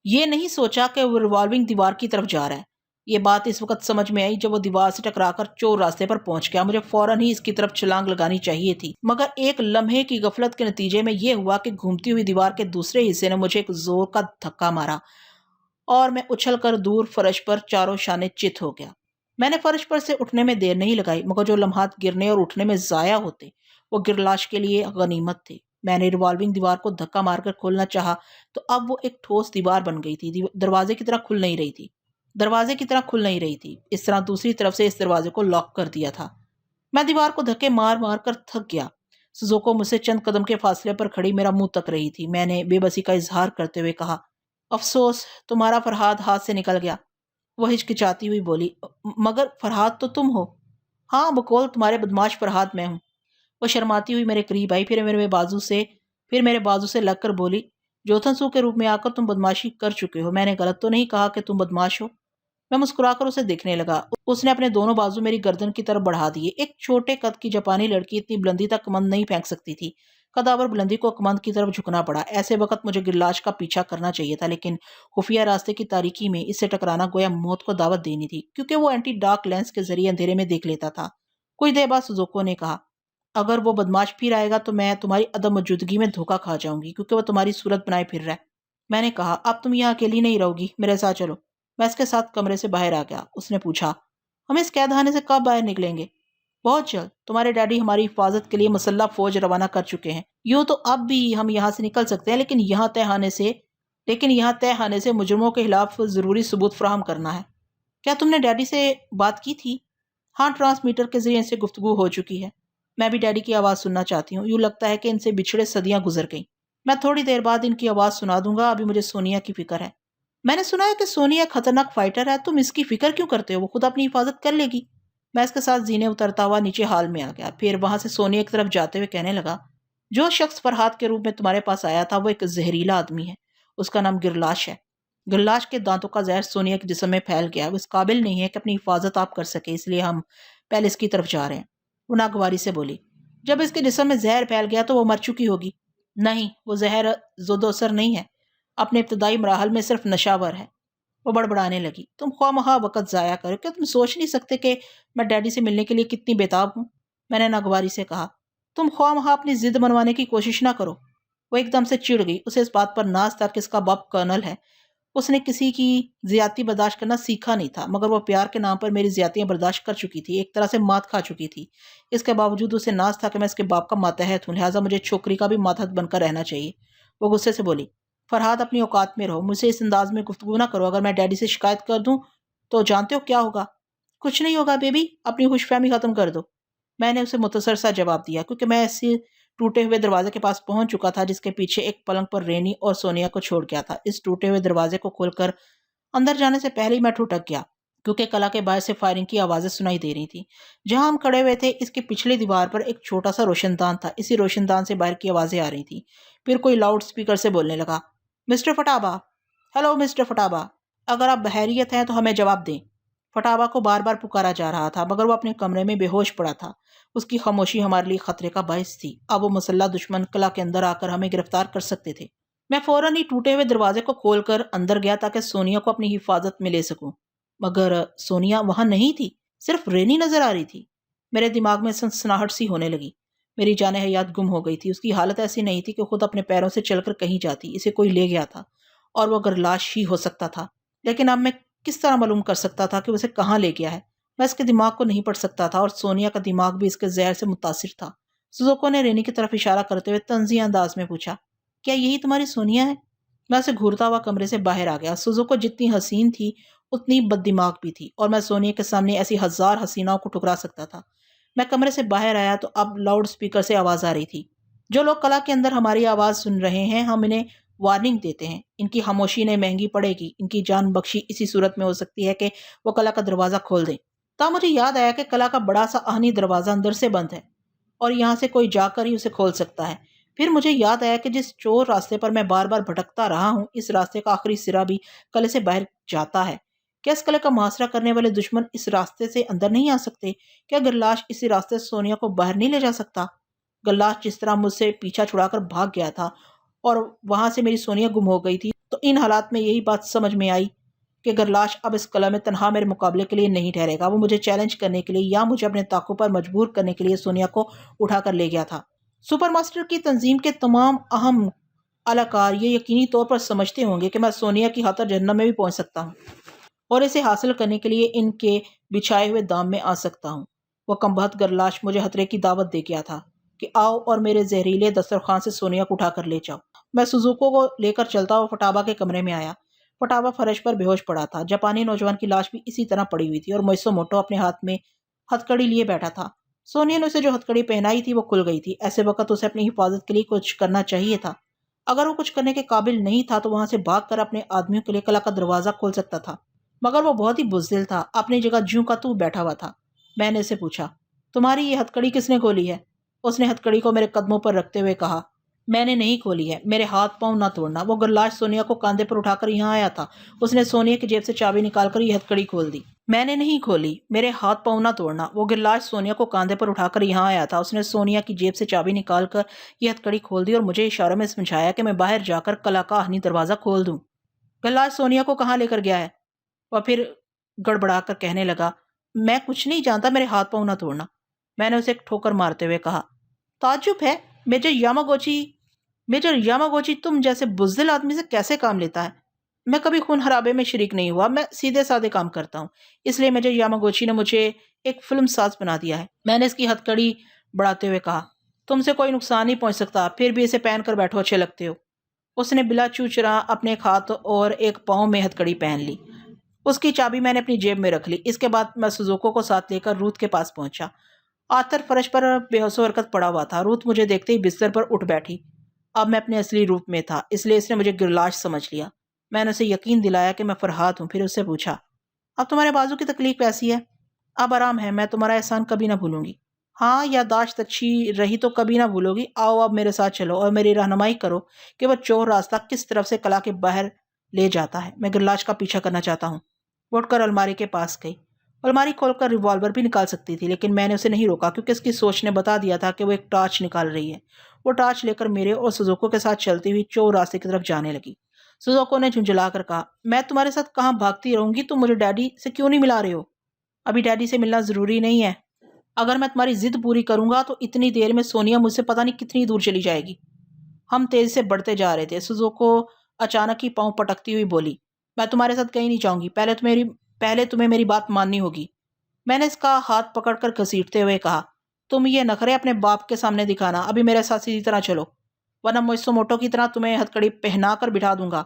یہ نہیں سوچا کہ وہ ریوالونگ دیوار کی طرف جا رہا ہے۔ یہ بات اس وقت سمجھ میں آئی جب وہ دیوار سے ٹکرا کر چور راستے پر پہنچ گیا۔ مجھے فوراً ہی اس کی طرف چھلانگ لگانی چاہیے تھی، مگر ایک لمحے کی غفلت کے نتیجے میں یہ ہوا کہ گھومتی ہوئی دیوار کے دوسرے حصے نے مجھے ایک زور کا دھکا مارا اور میں اچھل کر دور فرش پر چاروں شانے چت ہو گیا۔ میں نے فرش پر سے اٹھنے میں دیر نہیں لگائی، مگر جو لمحات گرنے اور اٹھنے میں ضائع ہوتے وہ گرلاش کے لیے غنیمت تھے۔ میں نے ریوالونگ دیوار کو دھکا مار کر کھولنا چاہا تو اب وہ ایک ٹھوس دیوار بن گئی تھی، دروازے کی طرح کھل نہیں رہی تھی۔ اس طرح دوسری طرف سے اس دروازے کو لاک کر دیا تھا۔ میں دیوار کو دھکے مار مار کر تھک گیا۔ سوزوکو مجھ سے چند قدم کے فاصلے پر کھڑی میرا منہ تک رہی تھی۔ میں نے بے بسی کا اظہار کرتے ہوئے کہا، افسوس تمہارا فرہاد ہاتھ سے نکل گیا۔ وہ ہچکچاتی ہوئی بولی، مگر فرہاد تو تم ہو۔ ہاں بقول تمہارے بدماش فرہاد میں ہوں۔ وہ شرماتی ہوئی میرے قریب آئی، پھر میرے بازو سے لگ کر بولی، جوتھنسو کے روپ میں آ کر تم بدماشی کر چکے ہو۔ میں نے غلط تو نہیں کہا کہ تم بدماش ہو؟ میں مسکرا کر اسے دیکھنے لگا۔ اس نے اپنے دونوں بازو میری گردن کی طرف بڑھا دیے۔ ایک چھوٹے قد کی جاپانی لڑکی اتنی بلندی تک کمند نہیں پھینک سکتی تھی۔ قداور بلندی کو کمند کی طرف جھکنا پڑا۔ ایسے وقت مجھے گرلاش کا پیچھا کرنا چاہیے تھا، لیکن خفیہ راستے کی تاریکی میں اس سے ٹکرانا گویا موت کو دعوت دینی تھی، کیونکہ وہ اینٹی ڈارک لینس کے ذریعے اندھیرے میں دیکھ لیتا تھا۔ کچھ دیر بعد سوزوکو نے کہا، اگر وہ بدماش پھر آئے گا تو میں تمہاری عدم موجودگی میں دھوکہ کھا جاؤں گی، کیونکہ وہ تمہاری صورت بنائے پھر رہا ہے۔ میں نے کہا، اب تم یہاں اکیلی نہیں رہو گی، میرے ساتھ چلو۔ میں اس کے ساتھ کمرے سے باہر آ گیا۔ اس نے پوچھا، ہم اس قید خانے سے کب باہر نکلیں گے؟ بہت جلد۔ تمہارے ڈیڈی ہماری حفاظت کے لیے مسلح فوج روانہ کر چکے ہیں۔ یوں تو اب بھی ہم یہاں سے نکل سکتے ہیں، لیکن یہاں طے خانے سے مجرموں کے خلاف ضروری ثبوت فراہم کرنا ہے۔ کیا تم نے ڈیڈی سے بات کی تھی؟ ہاں، ٹرانسمیٹر کے ذریعے ان سے گفتگو ہو چکی ہے۔ میں بھی ڈیڈی کی آواز سننا چاہتی ہوں۔ یوں لگتا ہے کہ ان سے بچھڑے صدیاں گزر گئیں۔ میں تھوڑی دیر بعد ان کی آواز سنا دوں گا، ابھی مجھے سونیا کی فکر ہے۔ میں نے سنا ہے کہ سونیا خطرناک فائٹر ہے، تم اس کی فکر کیوں کرتے ہو؟ وہ خود اپنی حفاظت کر لے گی۔ میں اس کے ساتھ زینے اترتا ہوا نیچے ہال میں آ گیا، پھر وہاں سے سونیا کی طرف جاتے ہوئے کہنے لگا، جو شخص فرہاد کے روپ میں تمہارے پاس آیا تھا وہ ایک زہریلا آدمی ہے، اس کا نام گرلاش ہے۔ گرلاش کے دانتوں کا زہر سونیا کے جسم میں پھیل گیا ہے، وہ اس قابل نہیں ہے کہ اپنی حفاظت آپ کر سکے، اس لیے ہم پہلے اس کی طرف جا رہے ہیں۔ وہ ناگواری سے بولی، جب اس کے جسم میں زہر پھیل گیا تو وہ مر چکی ہوگی۔ نہیں، وہ زہر زود و اثر نہیں ہے، اپنے ابتدائی مراحل میں صرف نشاور ہے۔ وہ بڑبڑانے لگی، تم خواہ مخواہ وقت ضائع کرو، کیا تم سوچ نہیں سکتے کہ میں ڈیڈی سے ملنے کے لیے کتنی بےتاب ہوں؟ میں نے ناگواری سے کہا، تم خواہ مخواہ اپنی ضد منوانے کی کوشش نہ کرو۔ وہ ایک دم سے چڑ گئی۔ اسے اس بات پر ناز تھا کہ اس کا باپ کرنل ہے۔ اس نے کسی کی زیادتی برداشت کرنا سیکھا نہیں تھا، مگر وہ پیار کے نام پر میری زیادتیاں برداشت کر چکی تھی، ایک طرح سے مات کھا چکی تھی۔ اس کے باوجود اسے ناز تھا کہ میں اس کے باپ کا ماتحت ہوں، لہٰذا مجھے چھوکری کا بھی ماتحت بن کر رہنا چاہیے۔ وہ غصے سے بولی، فرہاد اپنی اوقات میں رہو، مجھ سے اس انداز میں گفتگو نہ کرو، اگر میں ڈیڈی سے شکایت کر دوں تو جانتے ہو کیا ہوگا؟ کچھ نہیں ہوگا بیبی، اپنی خوش فہمی ختم کر دو۔ میں نے اسے متصر سا جواب دیا، کیونکہ میں اسی ٹوٹے ہوئے دروازے کے پاس پہنچ چکا تھا جس کے پیچھے ایک پلنگ پر رینی اور سونیا کو چھوڑ گیا تھا۔ اس ٹوٹے ہوئے دروازے کو کھول کر اندر جانے سے پہلے ہی میں ٹھٹک گیا، کیونکہ کلا کے باہر سے فائرنگ کی آوازیں سنائی دے رہی تھیں۔ جہاں ہم کھڑے ہوئے تھے اس کی پچھلی دیوار پر ایک چھوٹا سا روشن دان تھا، اسی روشن دان سے باہر کی آوازیں آ رہی تھیں۔ پھر کوئی لاؤڈ سپیکر سے بولنے لگا، مسٹر فٹابا، ہیلو مسٹر فٹابا، اگر آپ بحیریت ہیں تو ہمیں جواب دیں۔ فٹابا کو بار بار پکارا جا رہا تھا، مگر وہ اپنے کمرے میں بے ہوش پڑا تھا۔ اس کی خاموشی ہمارے لیے خطرے کا باعث تھی، اب وہ مسلح دشمن قلعہ کے اندر آ کر ہمیں گرفتار کر سکتے تھے۔ میں فوراً ہی ٹوٹے ہوئے دروازے کو کھول کر اندر گیا تاکہ سونیا کو اپنی حفاظت میں لے سکوں، مگر سونیا وہاں نہیں تھی، صرف رینی نظر آ رہی تھی۔ میرے دماغ میں سنسناہٹ سی ہونے لگی، میری جان حیات گم ہو گئی تھی۔ اس کی حالت ایسی نہیں تھی کہ خود اپنے پیروں سے چل کر کہیں جاتی، اسے کوئی لے گیا تھا اور وہ گرلاش ہی ہو سکتا تھا، لیکن اب میں کس طرح معلوم کر سکتا تھا کہ اسے کہاں لے گیا ہے؟ میں اس کے دماغ کو نہیں پڑھ سکتا تھا، اور سونیا کا دماغ بھی اس کے زہر سے متاثر تھا۔ سوزوکو نے رینی کی طرف اشارہ کرتے ہوئے طنزیہ انداز میں پوچھا، کیا یہی تمہاری سونیا ہے؟ میں اسے گھورتا ہوا کمرے سے باہر آ گیا۔ سوزوکو جتنی حسین تھی اتنی بد دماغ بھی تھی، اور میں سونیا کے سامنے ایسی ہزار حسیناؤں کو ٹھکرا سکتا تھا۔ میں کمرے سے باہر آیا تو اب لاؤڈ سپیکر سے آواز آ رہی تھی، جو لوگ قلعہ کے اندر ہماری آواز سن رہے ہیں ہم انہیں وارننگ دیتے ہیں، ان کی خاموشی انہیں مہنگی پڑے گی، ان کی جان بخشی اسی صورت میں ہو سکتی ہے کہ وہ قلعہ کا دروازہ کھول دیں۔ تب مجھے یاد آیا کہ قلعہ کا بڑا سا آہنی دروازہ اندر سے بند ہے۔ اور یہاں سے کوئی جا کر ہی اسے کھول سکتا ہے۔ پھر مجھے یاد آیا کہ جس چور راستے پر میں بار بار بھٹکتا رہا ہوں، اس راستے کا آخری سرا بھی قلعے سے باہر جاتا ہے۔ کیا اس قلعے کا محاصرہ کرنے والے دشمن اس راستے سے اندر نہیں آ سکتے؟ کیا گرلاش اسی راستے سے سونیا کو باہر نہیں لے جا سکتا؟ گرلاش جس طرح مجھ سے پیچھا چھڑا کر بھاگ گیا تھا اور وہاں سے میری سونیا گم ہو گئی تھی، تو ان حالات میں یہی بات سمجھ میں آئی کہ گرلاش اب اس قلعہ میں تنہا میرے مقابلے کے لیے نہیں ٹھہرے گا۔ وہ مجھے چیلنج کرنے کے لیے یا مجھے اپنے طاقتوں پر مجبور کرنے کے لیے سونیا کو اٹھا کر لے گیا تھا۔ سپر ماسٹر کی تنظیم کے تمام اہم اہلکار یہ یقینی طور پر سمجھتے ہوں گے کہ میں سونیا کی خاطر جہنم میں بھی پہنچ سکتا ہوں اور اسے حاصل کرنے کے لیے ان کے بچھائے ہوئے دام میں آ سکتا ہوں۔ وہ کمبخت گرلاش مجھے خطرے کی دعوت دے گیا تھا کہ آؤ اور میرے زہریلے دسترخوان سے سونیا کو اٹھا کر لے جاؤ۔ میں سوزوکو کو لے کر چلتا ہوا فٹابا کے کمرے میں آیا۔ فٹابا فرش پر بے ہوش پڑا تھا۔ جاپانی نوجوان کی لاش بھی اسی طرح پڑی ہوئی تھی اور موئسو موٹو اپنے ہاتھ میں ہتھکڑی لیے بیٹھا تھا۔ سونیا نے اسے جو ہتھکڑی پہنائی تھی وہ کھل گئی تھی۔ ایسے وقت اسے اپنی حفاظت کے لیے کچھ کرنا چاہیے تھا۔ اگر وہ کچھ کرنے کے قابل نہیں تھا تو وہاں سے بھاگ کر اپنے آدمیوں کے لیے قلعہ کا دروازہ کھول سکتا تھا، مگر وہ بہت ہی بزدل تھا، اپنی جگہ جوں کا توں بیٹھا ہوا تھا۔ میں نے اسے پوچھا، تمہاری یہ ہتھکڑی کس نے کھولی ہے؟ اس نے ہتھکڑی کو میرے قدموں پر رکھتے ہوئے کہا، میں نے نہیں کھولی ہے، میرے ہاتھ پاؤں نہ توڑنا۔ وہ گرلاش سونیا کو کاندھے پر اٹھا کر یہاں آیا تھا۔ اس نے سونیا کی جیب سے چابی نکال کر یہ ہتھکڑی کھول دی۔ میں نے نہیں کھولی، میرے ہاتھ پاؤں نہ توڑنا۔ وہ گرلاش سونیا کو کاندھے پر اٹھا کر یہاں آیا تھا۔ اس نے سونیا کی جیب سے چابی نکال کر یہ ہتھکڑی کھول دی اور مجھے اشاروں میں سمجھایا کہ میں باہر جا کر قلعہ کا آہنی دروازہ کھول دوں۔ گرلاش سونیا کو کہاں لے کر گیا ہے؟ وہ پھر گڑبڑا کر کہنے لگا، میں کچھ نہیں جانتا، میرے ہاتھ پاؤں نہ توڑنا۔ میں نے اسے ایک ٹھوکر مارتے ہوئے کہا، تعجب ہے میجر یاماگوچی تم جیسے بزدل آدمی سے کیسے کام لیتا ہے؟ میں کبھی خون خرابے میں شریک نہیں ہوا، میں سیدھے سادے کام کرتا ہوں، اس لیے میجر یاماگوچی نے مجھے ایک فلم ساز بنا دیا ہے۔ میں نے اس کی ہتھکڑی بڑھاتے ہوئے کہا، تم سے کوئی نقصان نہیں پہنچ سکتا، پھر بھی اسے پہن کر بیٹھو، اچھے لگتے ہو۔ اس نے بلا چوچرا اپنے ایک ہاتھ اور ایک پاؤں میں ہتھکڑی پہن لی۔ اس کی چابی میں نے اپنی جیب میں رکھ لی۔ اس کے بعد میں سوزوکو کو ساتھ لے کر روت کے پاس پہنچا۔ آرتھر فرش پر بے ہوش و حرکت پڑا ہوا تھا۔ روت مجھے دیکھتے ہی بستر پر اٹھ بیٹھی۔ اب میں اپنے اصلی روپ میں تھا، اس لیے اس نے مجھے گرلاش سمجھ لیا۔ میں نے اسے یقین دلایا کہ میں فرحات ہوں، پھر اس سے پوچھا، اب تمہارے بازو کی تکلیف کیسی ہے؟ اب آرام ہے، میں تمہارا احسان کبھی نہ بھولوں گی۔ ہاں، یادداشت اچھی رہی تو کبھی نہ بھولو گی۔ آؤ اب میرے ساتھ چلو اور میری رہنمائی کرو کہ وہ چور راستہ کس طرف سے قلعہ کے باہر لے جاتا ہے۔ میں گرلاش کا پیچھا کرنا چاہتا ہوں۔ وہ اٹھ کر الماری کے پاس گئی۔ الماری کھول کر ریوالور بھی نکال سکتی تھی، لیکن میں نے اسے نہیں روکا کیونکہ اس کی سوچ نے بتا دیا تھا کہ وہ ایک ٹارچ نکال رہی ہے۔ وہ ٹارچ لے کر میرے اور سوزوکو کے ساتھ چلتی ہوئی چور راستے کی طرف جانے لگی۔ سوزوکو نے جھنجھلا کر کہا، میں تمہارے ساتھ کہاں بھاگتی رہوں گی، تم مجھے ڈیڈی سے کیوں نہیں ملا رہے ہو؟ ابھی ڈیڈی سے ملنا ضروری نہیں ہے۔ اگر میں تمہاری ضد پوری کروں گا تو اتنی دیر میں سونیا مجھ سے پتہ نہیں کتنی دور چلی جائے گی۔ ہم تیزی سے بڑھتے جا رہے تھے۔ سوزوکو اچانک ہی پاؤں پٹکتی ہوئی بولی، میں تمہارے ساتھ کہیں نہیں جاؤں گی، پہلے تمہیں میری بات ماننی ہوگی۔ میں نے اس کا ہاتھ پکڑ کر گھسیٹتے ہوئے کہا، تم یہ نخرے اپنے باپ کے سامنے دکھانا، ابھی میرے ساتھ سیدھی طرح چلو، ورنہ موئسو موٹو کی طرح تمہیں ہتھکڑی پہنا کر بٹھا دوں گا۔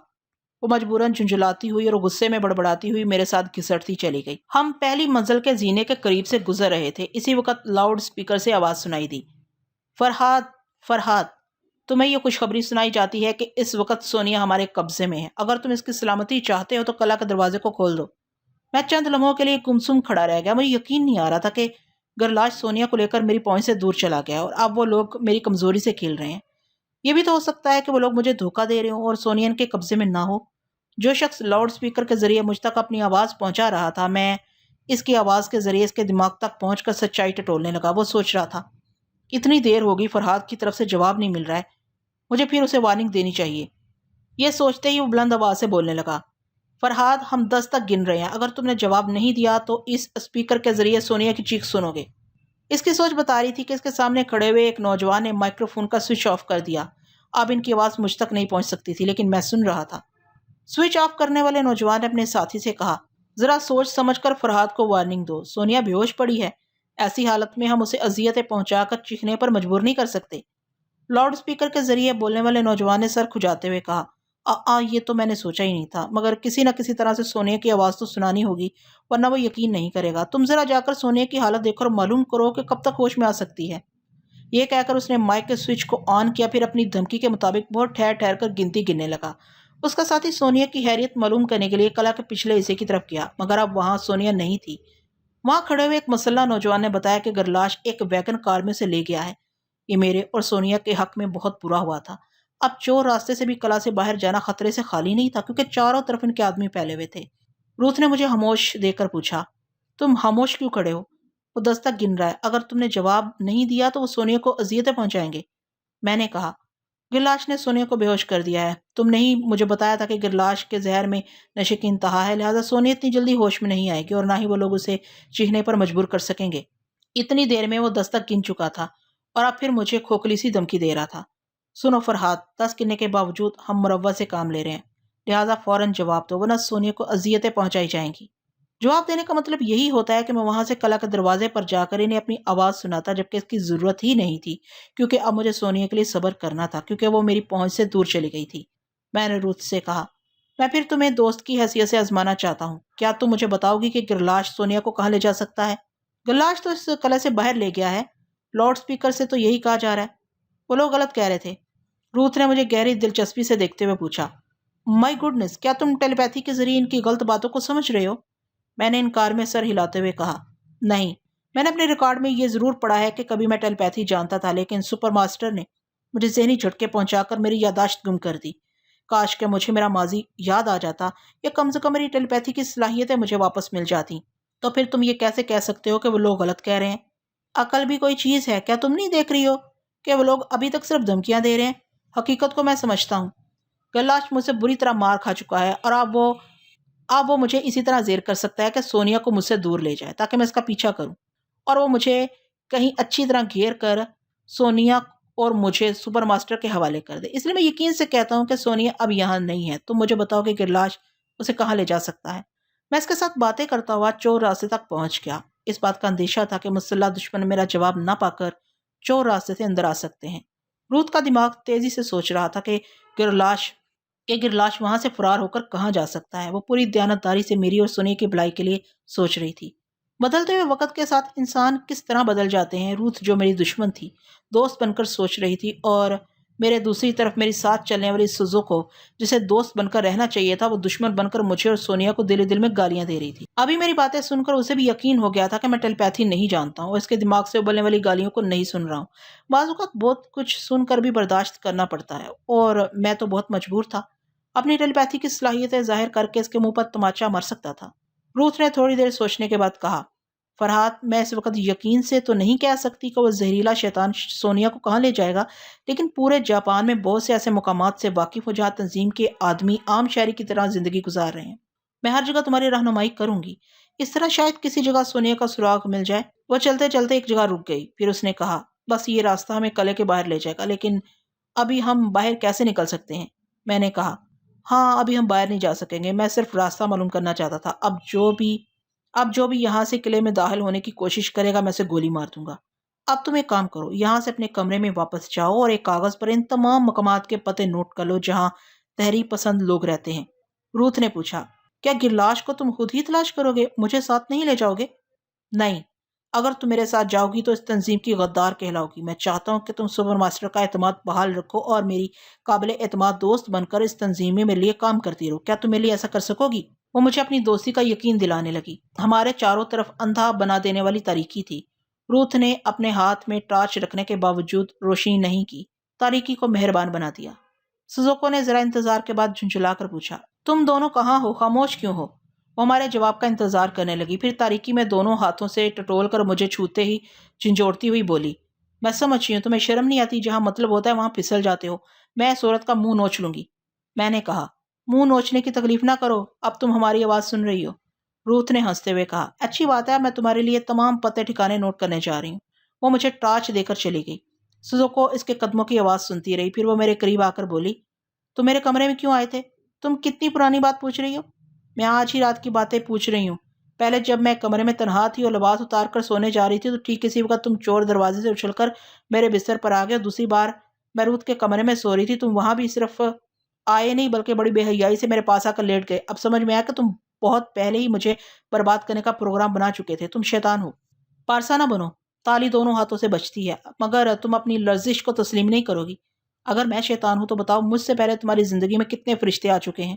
وہ مجبوراً جھنجھلاتی ہوئی اور غصے میں بڑبڑاتی ہوئی میرے ساتھ گھسٹتی چلی گئی۔ ہم پہلی منزل کے زینے کے قریب سے گزر رہے تھے۔ اسی وقت لاؤڈ سپیکر سے آواز سنائی دی، فرحات، تمہیں یہ خوشخبری سنائی جاتی ہے کہ اس وقت سونیا ہمارے قبضے میں ہے۔ اگر تم اس کی سلامتی چاہتے ہو تو قلعہ کے دروازے کو کھول دو۔ میں چند لمحوں کے لیے گمسم کھڑا رہ گیا۔ مجھے یقین نہیں آ رہا تھا کہ گرلاش سونیا کو لے کر میری پہنچ سے دور چلا گیا اور اب وہ لوگ میری کمزوری سے کھیل رہے ہیں۔ یہ بھی تو ہو سکتا ہے کہ وہ لوگ مجھے دھوکہ دے رہے ہوں اور سونیا ان کے قبضے میں نہ ہو۔ جو شخص لاؤڈ سپیکر کے ذریعے مجھ تک اپنی آواز پہنچا رہا تھا، میں اس کی آواز کے ذریعے اس کے دماغ تک پہنچ کر سچائی ٹٹولنے لگا۔ وہ سوچ رہا تھا، اتنی دیر ہوگی، فرحات کی طرف سے جواب نہیں مل رہا ہے، مجھے پھر اسے وارننگ دینی چاہیے۔ یہ سوچتے ہی وہ بلند آواز سے بولنے لگا، فرحات، ہم 10 تک گن رہے ہیں، اگر تم نے جواب نہیں دیا تو اس اسپیکر کے ذریعے سونیا کی چیخ سنو گے۔ اس کی سوچ بتا رہی تھی کہ اس کے سامنے کھڑے ہوئے ایک نوجوان نے مائکرو فون کا سوئچ آف کر دیا۔ اب ان کی آواز مجھ تک نہیں پہنچ سکتی تھی، لیکن میں سن رہا تھا۔ سوئچ آف کرنے والے نوجوان نے اپنے ساتھی سے کہا، ذرا سوچ سمجھ کر فرحات کو وارننگ دو، سونیا بے ہوش پڑی ہے، ایسی حالت میں ہم اسے اذیتیں پہنچا کر چیخنے پر مجبور نہیں کر سکتے۔ لاؤڈ سپیکر کے ذریعے بولنے والے نوجوان نے سر کھجاتے ہوئے کہا، یہ تو میں نے سوچا ہی نہیں تھا، مگر کسی نہ کسی طرح سے سونیا کی آواز تو سنانی ہوگی، ورنہ وہ یقین نہیں کرے گا۔ تم ذرا جا کر سونیا کی حالت دیکھو اور معلوم کرو کہ کب تک ہوش میں آ سکتی ہے۔ یہ کہہ کر اس نے مائک کے سوئچ کو آن کیا، پھر اپنی دھمکی کے مطابق بہت ٹھہر ٹھہر کر گنتی گننے لگا۔ اس کا ساتھی سونیا کی خیریت معلوم کرنے کے لیے قلعہ کے پچھلے حصے کی طرف گیا، مگر اب وہاں سونیا نہیں تھی۔ وہاں کھڑے ہوئے ایک مسلح نوجوان نے بتایا کہ گرلاش ایک ویگن کار میں سے لے گیا ہے۔ یہ میرے اور سونیا کے حق میں بہت برا ہوا تھا۔ اب چور راستے سے بھی قلعہ سے باہر جانا خطرے سے خالی نہیں تھا، کیونکہ چاروں طرف ان کے آدمی پھیلے ہوئے تھے۔ روت نے مجھے خاموش دے کر پوچھا، تم خاموش کیوں کھڑے ہو؟ وہ دستک گن رہا ہے، اگر تم نے جواب نہیں دیا تو وہ سونیا کو اذیتیں پہنچائیں گے۔ میں نے کہا، گرلاش نے سونیا کو بے ہوش کر دیا ہے۔ تم نے ہی مجھے بتایا تھا کہ گرلاش کے زہر میں نشے کی انتہا ہے، لہٰذا سونیا اتنی جلدی ہوش میں نہیں آئے گی اور نہ ہی وہ لوگ اسے چیخنے پر مجبور کر سکیں گے۔ اتنی دیر میں وہ دستک گن چکا تھا اور اب پھر مجھے کھوکھلی سی دھمکی دے رہا تھا۔ سنو فرحات، 10 گننے کے باوجود ہم مروت سے کام لے رہے ہیں، لہٰذا فوراً جواب دو ورنہ سونیا کو اذیتیں پہنچائی جائیں گی۔ جواب دینے کا مطلب یہی ہوتا ہے کہ میں وہاں سے قلعہ کے دروازے پر جا کر انہیں اپنی آواز سناتا، جبکہ اس کی ضرورت ہی نہیں تھی، کیونکہ اب مجھے سونیا کے لیے صبر کرنا تھا، کیونکہ وہ میری پہنچ سے دور چلی گئی تھی۔ میں نے روت سے کہا، میں پھر تمہیں دوست کی حیثیت سے آزمانا چاہتا ہوں، کیا تم مجھے بتاؤ گی کہ گرلاش سونیا کو کہاں لے جا سکتا ہے؟ گرلاش تو اس قلعے سے باہر لے گیا ہے، لاؤڈ سپیکر سے تو یہی کہا جا رہا ہے۔ وہ لوگ غلط کہہ رہے تھے، روت نے مجھے گہری دلچسپی سے دیکھتے ہوئے پوچھا۔ مائی گڈنس، کیا تم ٹیلی پیتھی کے ذریعے ان کی غلط باتوں کو سمجھ رہے ہو؟ میں نے انکار میں سر ہلاتے ہوئے کہا، نہیں، میں نے اپنے ریکارڈ میں یہ ضرور پڑھا ہے کہ کبھی میں ٹیلی پیتھی جانتا تھا، لیکن سپر ماسٹر نے مجھے ذہنی جھٹکے پہنچا کر میری یادداشت گم کر دی۔ کاش کہ مجھے میرا ماضی یاد آ جاتا، یا کم سے کم میری ٹیلی پیتھی کی صلاحیتیں مجھے واپس مل جاتی۔ تو پھر تم یہ کیسے کہہ سکتے ہو کہ وہ لوگ غلط کہہ رہے ہیں؟ عقل بھی کوئی چیز ہے، کیا تم نہیں دیکھ رہی ہو کہ وہ لوگ ابھی تک صرف دھمکیاں دے رہے ہیں؟ حقیقت کو میں سمجھتا ہوں۔ گرلاش مجھ سے بری طرح مار کھا چکا ہے اور اب وہ مجھے اسی طرح زیر کر سکتا ہے کہ سونیا کو مجھ سے دور لے جائے تاکہ میں اس کا پیچھا کروں، اور وہ مجھے کہیں اچھی طرح گھیر کر سونیا اور مجھے سپر ماسٹر کے حوالے کر دے۔ اس لیے میں یقین سے کہتا ہوں کہ سونیا اب یہاں نہیں ہے۔ تم مجھے بتاؤ کہ گرلاش اسے کہاں لے جا سکتا ہے؟ میں اس کے ساتھ باتیں کرتا ہوا چور راستے تک پہنچ گیا۔ اس بات کا اندیشہ تھا کہ مسلح دشمن میرا جواب نہ پا کر چور راستے سے اندر آ سکتے ہیں۔ روت کا دماغ تیزی سے سوچ رہا تھا کہ گرلاش وہاں سے فرار ہو کر کہاں جا سکتا ہے۔ وہ پوری دیانتداری سے میری اور سونیا کی بھلائی کے لیے سوچ رہی تھی۔ بدلتے ہوئے وقت کے ساتھ انسان کس طرح بدل جاتے ہیں۔ روت جو میری دشمن تھی، دوست بن کر سوچ رہی تھی، اور میرے دوسری طرف میری ساتھ چلنے والی سزوکو، جسے دوست بن کر رہنا چاہیے تھا، وہ دشمن بن کر مجھے اور سونیا کو دل دل میں گالیاں دے رہی تھی۔ ابھی میری باتیں سن کر اسے بھی یقین ہو گیا تھا کہ میں ٹیلی پیتھی نہیں جانتا ہوں اور اس کے دماغ سے ابلنے والی گالیوں کو نہیں سن رہا ہوں۔ بعض اوقات بہت کچھ سن کر بھی برداشت کرنا پڑتا ہے، اور میں تو بہت مجبور تھا۔ اپنی ٹیلی پیتھی کی صلاحیتیں ظاہر کر کے اس کے منہ پر تماچا مار سکتا تھا۔ روت نے تھوڑی دیر سوچنے کے بعد کہا، فرحات، میں اس وقت یقین سے تو نہیں کہہ سکتی کہ وہ زہریلا شیطان سونیا کو کہاں لے جائے گا، لیکن پورے جاپان میں بہت سے ایسے مقامات سے واقف ہو جہاں تنظیم کے آدمی عام شہری کی طرح زندگی گزار رہے ہیں۔ میں ہر جگہ تمہاری رہنمائی کروں گی، اس طرح شاید کسی جگہ سونیا کا سراغ مل جائے۔ وہ چلتے چلتے ایک جگہ رک گئی، پھر اس نے کہا، بس یہ راستہ ہمیں قلعے کے باہر لے جائے گا، لیکن ابھی ہم باہر کیسے نکل سکتے ہیں؟ میں نے کہا، ہاں، ابھی ہم باہر نہیں جا سکیں گے، میں صرف راستہ معلوم کرنا چاہتا تھا۔ اب جو بھی یہاں سے قلعے میں داخل ہونے کی کوشش کرے گا میں اسے گولی مار دوں گا۔ اب تم ایک کام کرو، یہاں سے اپنے کمرے میں واپس جاؤ اور ایک کاغذ پر ان تمام مقامات کے پتے نوٹ کر لو جہاں تحریک پسند لوگ رہتے ہیں۔ روت نے پوچھا، کیا گرلاش کو تم خود ہی تلاش کرو گے، مجھے ساتھ نہیں لے جاؤ گے؟ نہیں، اگر تم میرے ساتھ جاؤ گی تو اس تنظیم کی غدار کہلاؤ گی۔ میں چاہتا ہوں کہ تم سپر ماسٹر کا اعتماد بحال رکھو اور میری قابل اعتماد دوست بن کر اس تنظیم میں میرے لیے کام کرتی رہو۔ کیا تم میرے لیے ایسا کر سکو گی؟ وہ مجھے اپنی دوستی کا یقین دلانے لگی۔ ہمارے چاروں طرف اندھا بنا دینے والی تاریکی تھی۔ روت نے اپنے ہاتھ میں ٹارچ رکھنے کے باوجود روشنی نہیں کی، تاریکی کو مہربان بنا دیا۔ سزوکو نے ذرا انتظار کے بعد جھنجھلا کر پوچھا، تم دونوں کہاں ہو؟ خاموش کیوں ہو؟ وہ ہمارے جواب کا انتظار کرنے لگی، پھر تاریکی میں دونوں ہاتھوں سے ٹٹول کر مجھے چھوتے ہی جھنجھوڑتی ہوئی بولی، میں سمجھ رہی ہوں، تمہیں شرم نہیں آتی؟ جہاں مطلب ہوتا ہے وہاں پھسل جاتے ہو۔ میں اس عورت کا منہ نوچ لوں گی۔ میں نے کہا، منہ نوچنے کی تکلیف نہ کرو، اب تم ہماری آواز سن رہی ہو۔ روت نے ہنستے ہوئے کہا، اچھی بات ہے، میں تمہارے لیے تمام پتے ٹھکانے نوٹ کرنے جا رہی ہوں۔ وہ مجھے ٹارچ دے کر چلی گئی۔ سزوکو اس کے قدموں کی آواز سنتی رہی، پھر وہ میرے قریب آ کر بولی، تم میرے کمرے میں کیوں آئے تھے؟ تم کتنی پرانی بات پوچھ رہی ہو؟ میں آج ہی رات کی باتیں پوچھ رہی ہوں۔ پہلے جب میں کمرے میں تنہا تھی اور لباس اتار کر سونے جا رہی تھی تو ٹھیک اسی وقت تم چور دروازے سے اچھل کر میرے بستر پر آ گئے، اور دوسری بار میں روت کے کمرے میں سو رہی تھی، تم وہاں بھی صرف آئے نہیں بلکہ بڑی بے حیائی سے میرے پاس آ کر لیٹ گئے۔ اب سمجھ میں آیا کہ تم بہت پہلے ہی مجھے برباد کرنے کا پروگرام بنا چکے تھے۔ تم شیطان ہو۔ پارسا نہ بنو، تالی دونوں ہاتھوں سے بچتی ہے، مگر تم اپنی لرزش کو تسلیم نہیں کرو گی۔ اگر میں شیطان ہوں تو بتاؤ، مجھ سے پہلے تمہاری زندگی میں کتنے فرشتے آ چکے ہیں؟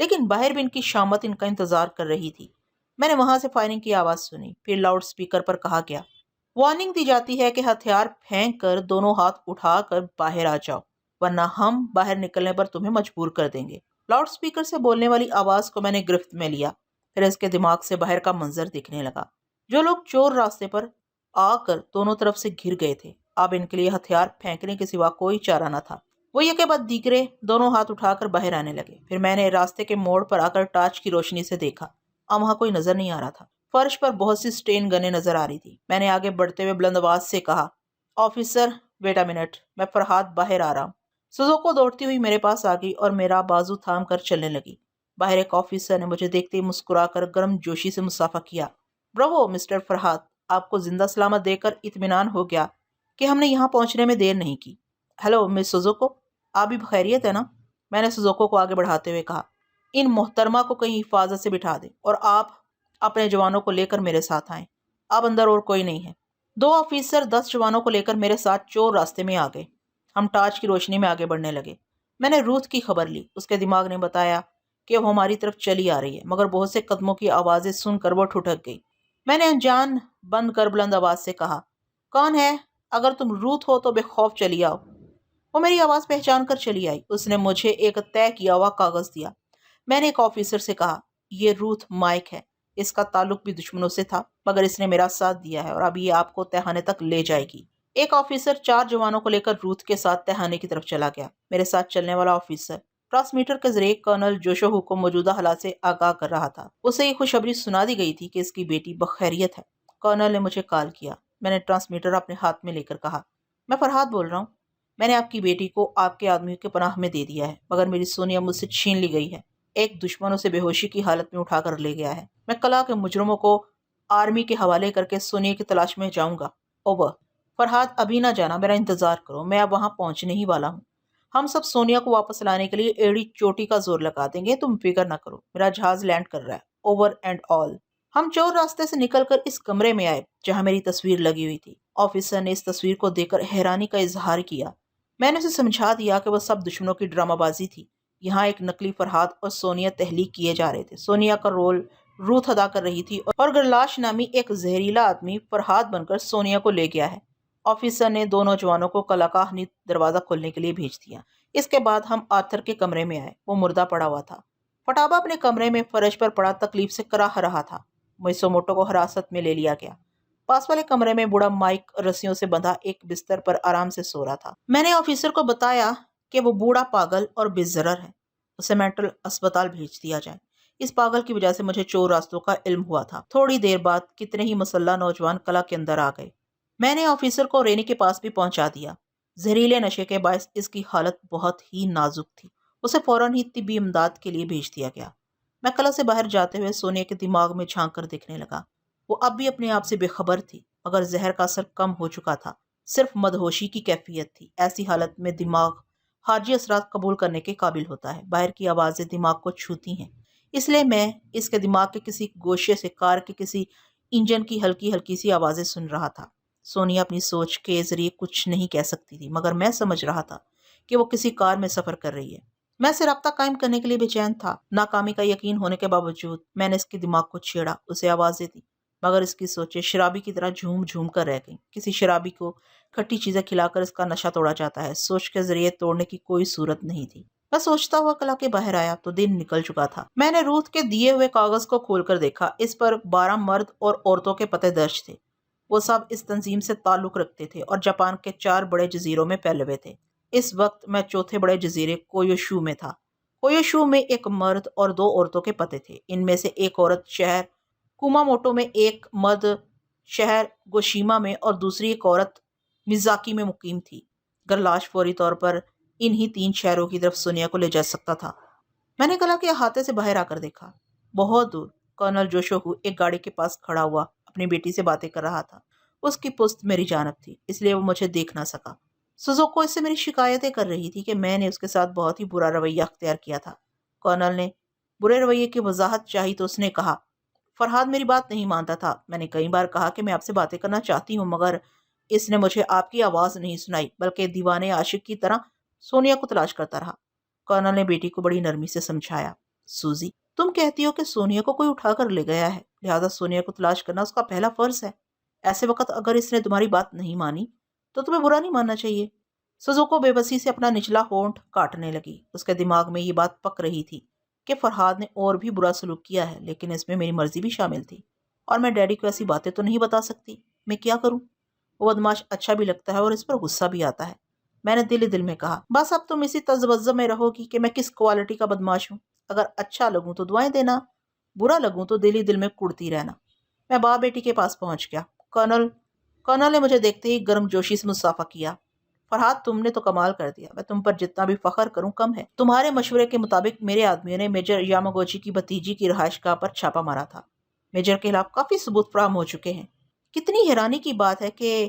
لیکن باہر بھی ان کی شامت ان کا انتظار کر رہی تھی۔ میں نے وہاں سے فائرنگ کی آواز سنی، پھر لاؤڈ سپیکر پر کہا گیا، وارننگ دی جاتی ہے کہ ہتھیار پھینک کر دونوں ہاتھ اٹھا کر باہر آ جاؤ، ورنہ ہم باہر نکلنے پر تمہیں مجبور کر دیں گے۔ لاؤڈ سپیکر سے بولنے والی آواز کو میں نے گرفت میں لیا، پھر اس کے دماغ سے باہر کا منظر دکھنے لگا۔ جو لوگ چور راستے پر آ کر دونوں طرف سے گھر گئے تھے، اب ان کے لیے ہتھیار پھینکنے کے سوا کوئی چارہ نہ تھا۔ وہ یکے بعد دیگرے دونوں ہاتھ اٹھا کر باہر آنے لگے۔ پھر میں نے راستے کے موڑ پر آ کر ٹارچ کی روشنی سے دیکھا، اب وہاں کوئی نظر نہیں آ رہا تھا۔ فرش پر بہت سی سٹین گنیں نظر آ رہی تھی۔ میں نے آگے بڑھتے ہوئے بلند آواز سے کہا، آفیسر ویٹ اے منٹ، میں فرحاد باہر آ رہا ہوں۔ سزوکو دوڑتی ہوئی میرے پاس آ گئی اور میرا بازو تھام کر چلنے لگی۔ باہر ایک آفیسر نے مجھے دیکھتے ہی مسکرا کر گرم جوشی سے مصافحہ کیا۔ برافو مسٹر فرحاد، آپ کو زندہ سلامت دیکھ کر اطمینان ہو گیا کہ ہم نے یہاں پہنچنے میں دیر نہیں کی۔ ہیلو مس سزوکو، آپ بھی بخیریت ہے نا؟ میں نے سزوکو کو آگے بڑھاتے ہوئے کہا، ان محترمہ کو کہیں حفاظت سے بٹھا دیں اور آپ اپنے جوانوں کو لے کر میرے ساتھ آئیں۔ اب اندر اور کوئی نہیں ہے۔ 2 آفیسر 10 جوانوں کو لے کر میرے ساتھ چور راستے میں آ گئے۔ ہم ٹارچ کی روشنی میں آگے بڑھنے لگے۔ میں نے روتھ کی خبر لی۔ اس کے دماغ نے بتایا کہ وہ ہماری طرف چلی آ رہی ہے، مگر بہت سے قدموں کی آوازیں سن کر وہ ٹھٹک گئی۔ میں نے انجان بند کر بلند آواز سے کہا، کون ہے؟ اگر تم روتھ ہو تو بے خوف چلی آؤ۔ وہ میری آواز پہچان کر چلی آئی۔ اس نے مجھے ایک طے کیا ہوا کاغذ دیا۔ میں نے ایک آفیسر سے کہا، یہ روتھ مائک ہے، اس کا تعلق بھی دشمنوں سے تھا، مگر اس نے میرا ساتھ دیا ہے اور اب یہ آپ کو تہانے تک لے جائے گی۔ ایک آفیسر 4 جوانوں کو لے کر روتھ کے ساتھ تہانے کی طرف چلا گیا۔ میرے ساتھ چلنے والا آفیسر ٹرانسمیٹر کے ذریعے کرنل جوشوہو کو موجودہ حالات سے آگاہ کر رہا تھا۔ اسے یہ خوشخبری سنا دی گئی تھی کہ اس کی بیٹی بخیریت ہے۔ کرنل نے مجھے کال کیا۔ میں نے ٹرانسمیٹر اپنے ہاتھ میں لے کر کہا، میں فرحاد بول رہا ہوں، میں نے آپ کی بیٹی کو آپ کے آدمیوں کے پناہ میں دے دیا ہے، مگر میری سونیا مجھ سے چھین لی گئی ہے۔ ایک دشمنوں سے بے ہوشی کی حالت میں اٹھا کر لے گیا ہے۔ میں کلا کے مجرموں کو آرمی کے حوالے کر کے سونیا کی تلاش میں جاؤں گا۔ اوور۔ فرحاد ابھی نہ جانا، میرا انتظار کرو، میں اب وہاں پہنچنے ہی والا ہوں۔ ہم سب سونیا کو واپس لانے کے لیے ایڑی چوٹی کا زور لگا دیں گے، تم فکر نہ کرو، میرا جہاز لینڈ کر رہا ہے۔ Over and all. ہم چور راستے سے نکل کر اس کمرے میں آئے جہاں میری تصویر لگی ہوئی تھی۔ آفیسر نے اس تصویر کو دیکھ کر حیرانی کا اظہار کیا۔ میں نے اسے سمجھا دیا کہ وہ سب دشمنوں کی ڈرامہ بازی تھی۔ یہاں ایک نقلی فرحاد اور سونیا تحلیق کیے جا رہے تھے۔ سونیا کا رول روتھ ادا کر رہی تھی اور گرلاش نامی ایک زہریلا آدمی فرحاد بن کر سونیا کو لے گیا ہے۔ آفیسر نے 2 نوجوانوں کو کلاکاہنی دروازہ کھولنے کے لیے بھیج دیا۔ اس کے بعد ہم آرتھر کے کمرے میں آئے۔ وہ مردہ پڑا ہوا تھا۔ فٹابا اپنے کمرے میں فرش پر پڑا تکلیف سے کراہ رہا تھا۔ مویسوموٹو کو حراست میں لے لیا گیا۔ پاس والے کمرے میں بوڑھا مائک رسیوں سے بندھا ایک بستر پر آرام سے سو رہا تھا۔ میں نے آفیسر کو بتایا کہ وہ بوڑھا پاگل اور بے ضرر ہے، اسے مینٹل اسپتال بھیج دیا جائے۔ اس پاگل کی وجہ سے مجھے چور راستوں کا علم ہوا تھا۔ تھوڑی دیر بعد کتنے ہی مسلح نوجوان کلا کے اندر آ گئے۔ میں نے آفیسر کو رینی کے پاس بھی پہنچا دیا۔ زہریلے نشے کے باعث اس کی حالت بہت ہی نازک تھی۔ اسے فوراً ہی طبی امداد کے لیے بھیج دیا گیا۔ میں کلا سے باہر جاتے ہوئے سونیا کے دماغ میں جھانک کر دیکھنے لگا۔ وہ اب بھی اپنے آپ سے بے خبر تھی، مگر زہر کا اثر کم ہو چکا تھا، صرف مدہوشی کی کیفیت تھی۔ ایسی حالت میں دماغ خارجی اثرات قبول کرنے کے قابل ہوتا ہے۔ باہر کی آوازیں دماغ کو چھوتی ہیں، اس لیے میں اس کے دماغ کے کسی گوشے سے کار کے کسی انجن کی ہلکی ہلکی سی آوازیں سن رہا تھا۔ سونیا اپنی سوچ کے ذریعے کچھ نہیں کہہ سکتی تھی، مگر میں سمجھ رہا تھا کہ وہ کسی کار میں سفر کر رہی ہے۔ میں اسے رابطہ قائم کرنے کے لیے بے چین تھا۔ ناکامی کا یقین ہونے کے باوجود میں نے اس کے دماغ کو چھیڑا، اسے آوازیں دی، مگر اس کی سوچیں شرابی کی طرح جھوم جھوم کر رہ گئیں۔ کسی شرابی کو کھٹی چیزیں کھلا کر اس کا نشہ توڑا جاتا ہے، سوچ کے ذریعے توڑنے کی کوئی صورت نہیں تھی۔ میں سوچتا ہوا کلا کے باہر آیا تو دن نکل چکا تھا۔ میں نے روتھ کے دیے ہوئے کاغذ کو کھول کر دیکھا۔ اس پر 12 مرد اور عورتوں کے پتے درج تھے۔ وہ سب اس تنظیم سے تعلق رکھتے تھے اور جاپان کے 4 بڑے جزیروں میں پھیلے ہوئے تھے۔ اس وقت میں چوتھے بڑے جزیرے کویوشو میں تھا۔ کویوشو میں 1 مرد اور 2 عورتوں کے پتے تھے۔ ان میں سے ایک عورت شہر کوماموٹو میں، ایک مرد شہر گوشیما میں اور دوسری ایک عورت میزاکی میں مقیم تھی۔ گرلاش فوری طور پر انہی 3 شہروں کی طرف سونیا کو لے جا سکتا تھا۔ میں نے کلا کے احاطے سے باہر آ کر دیکھا۔ بہت دور کرنل جوشوہو ایک گاڑی کے پاس کھڑا ہوا اپنی بیٹی سے باتیں کر رہا تھا۔ اس کی پشت میری جانب تھی، اس لیے وہ مجھے دیکھ نہ سکا۔ سوزوکو اس سے میری شکایتیں کر رہی تھی کہ میں نے اس کے ساتھ بہت ہی برا رویہ اختیار کیا تھا۔ کرنل نے برے رویے کی وضاحت چاہی تو اس نے کہا، فرحاد میری بات نہیں مانتا تھا۔ میں نے کئی بار کہا کہ میں آپ سے باتیں کرنا چاہتی ہوں، مگر اس نے مجھے آپ کی آواز نہیں سنائی، بلکہ دیوانے عاشق کی طرح سونیا کو تلاش کرتا رہا۔ کرنل نے بیٹی کو بڑی نرمی سے سمجھایا، سوزی، تم کہتی ہو کہ سونیا کو کوئی اٹھا کر لے گیا ہے، لہذا سونیا کو تلاش کرنا اس کا پہلا فرض ہے۔ ایسے وقت اگر اس نے تمہاری بات نہیں مانی تو تمہیں برا نہیں ماننا چاہیے۔ سزوکو بے بسی سے اپنا نچلا ہونٹ کاٹنے لگی۔ اس کے دماغ میں یہ بات پک رہی تھی کہ فرحاد نے اور بھی برا سلوک کیا ہے، لیکن اس میں میری مرضی بھی شامل تھی، اور میں ڈیڈی کو ایسی باتیں تو نہیں بتا سکتی۔ میں کیا کروں؟ وہ بدماش اچھا بھی لگتا ہے اور اس پر غصہ بھی آتا ہے۔ میں نے دل ہی دل میں کہا، بس اب تم اسی تذبذب میں رہو گی کہ میں کس کوالٹی کا بدماش ہوں۔ اگر اچھا لگوں تو دعائیں دینا، برا لگوں تو دل ہی دل میں کڑتی رہنا۔ میں باپ بیٹی کے پاس پہنچ گیا۔ کرنل نے مجھے دیکھتے ہی گرم جوشی سے مصافحہ کیا۔ فرحاد، تم نے تو کمال کر دیا، میں تم پر جتنا بھی فخر کروں کم ہے۔ تمہارے مشورے کے مطابق میرے آدمیوں نے میجر یاماگوچی کی بھتیجی کی رہائش گاہ پر چھاپا مارا تھا۔ میجر کے خلاف کافی ثبوت فراہم ہو چکے ہیں۔ کتنی حیرانی کی بات ہے کہ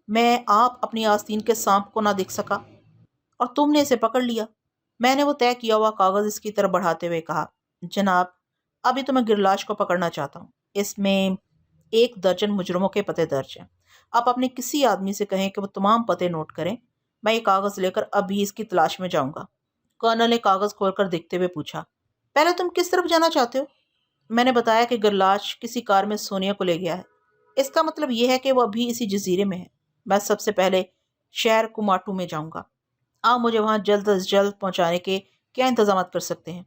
میں آپ اپنی آستین کے سانپ کو نہ دیکھ سکا اور تم نے اسے پکڑ لیا۔ میں نے وہ طے کیا ہوا کاغذ اس کی طرف بڑھاتے ہوئے کہا، جناب، ابھی تو میں گرلاش کو پکڑنا چاہتا ہوں۔ اس میں 1 درجن مجرموں کے پتے درج ہیں۔ آپ اپنے کسی آدمی سے کہیں کہ وہ تمام پتے نوٹ کریں۔ میں یہ کاغذ لے کر ابھی اس کی تلاش میں جاؤں گا۔ کرنل نے کاغذ کھول کر دیکھتے ہوئے پوچھا، پہلے تم کس طرف جانا چاہتے ہو؟ میں نے بتایا کہ گرلاش کسی کار میں سونیا کو لے گیا ہے۔ اس کا مطلب یہ ہے کہ وہ ابھی اسی جزیرے میں ہے۔ میں سب سے پہلے شہر کماٹو میں جاؤں گا۔ آپ مجھے وہاں جلد از جلد پہنچانے کے کیا انتظامات کر سکتے ہیں؟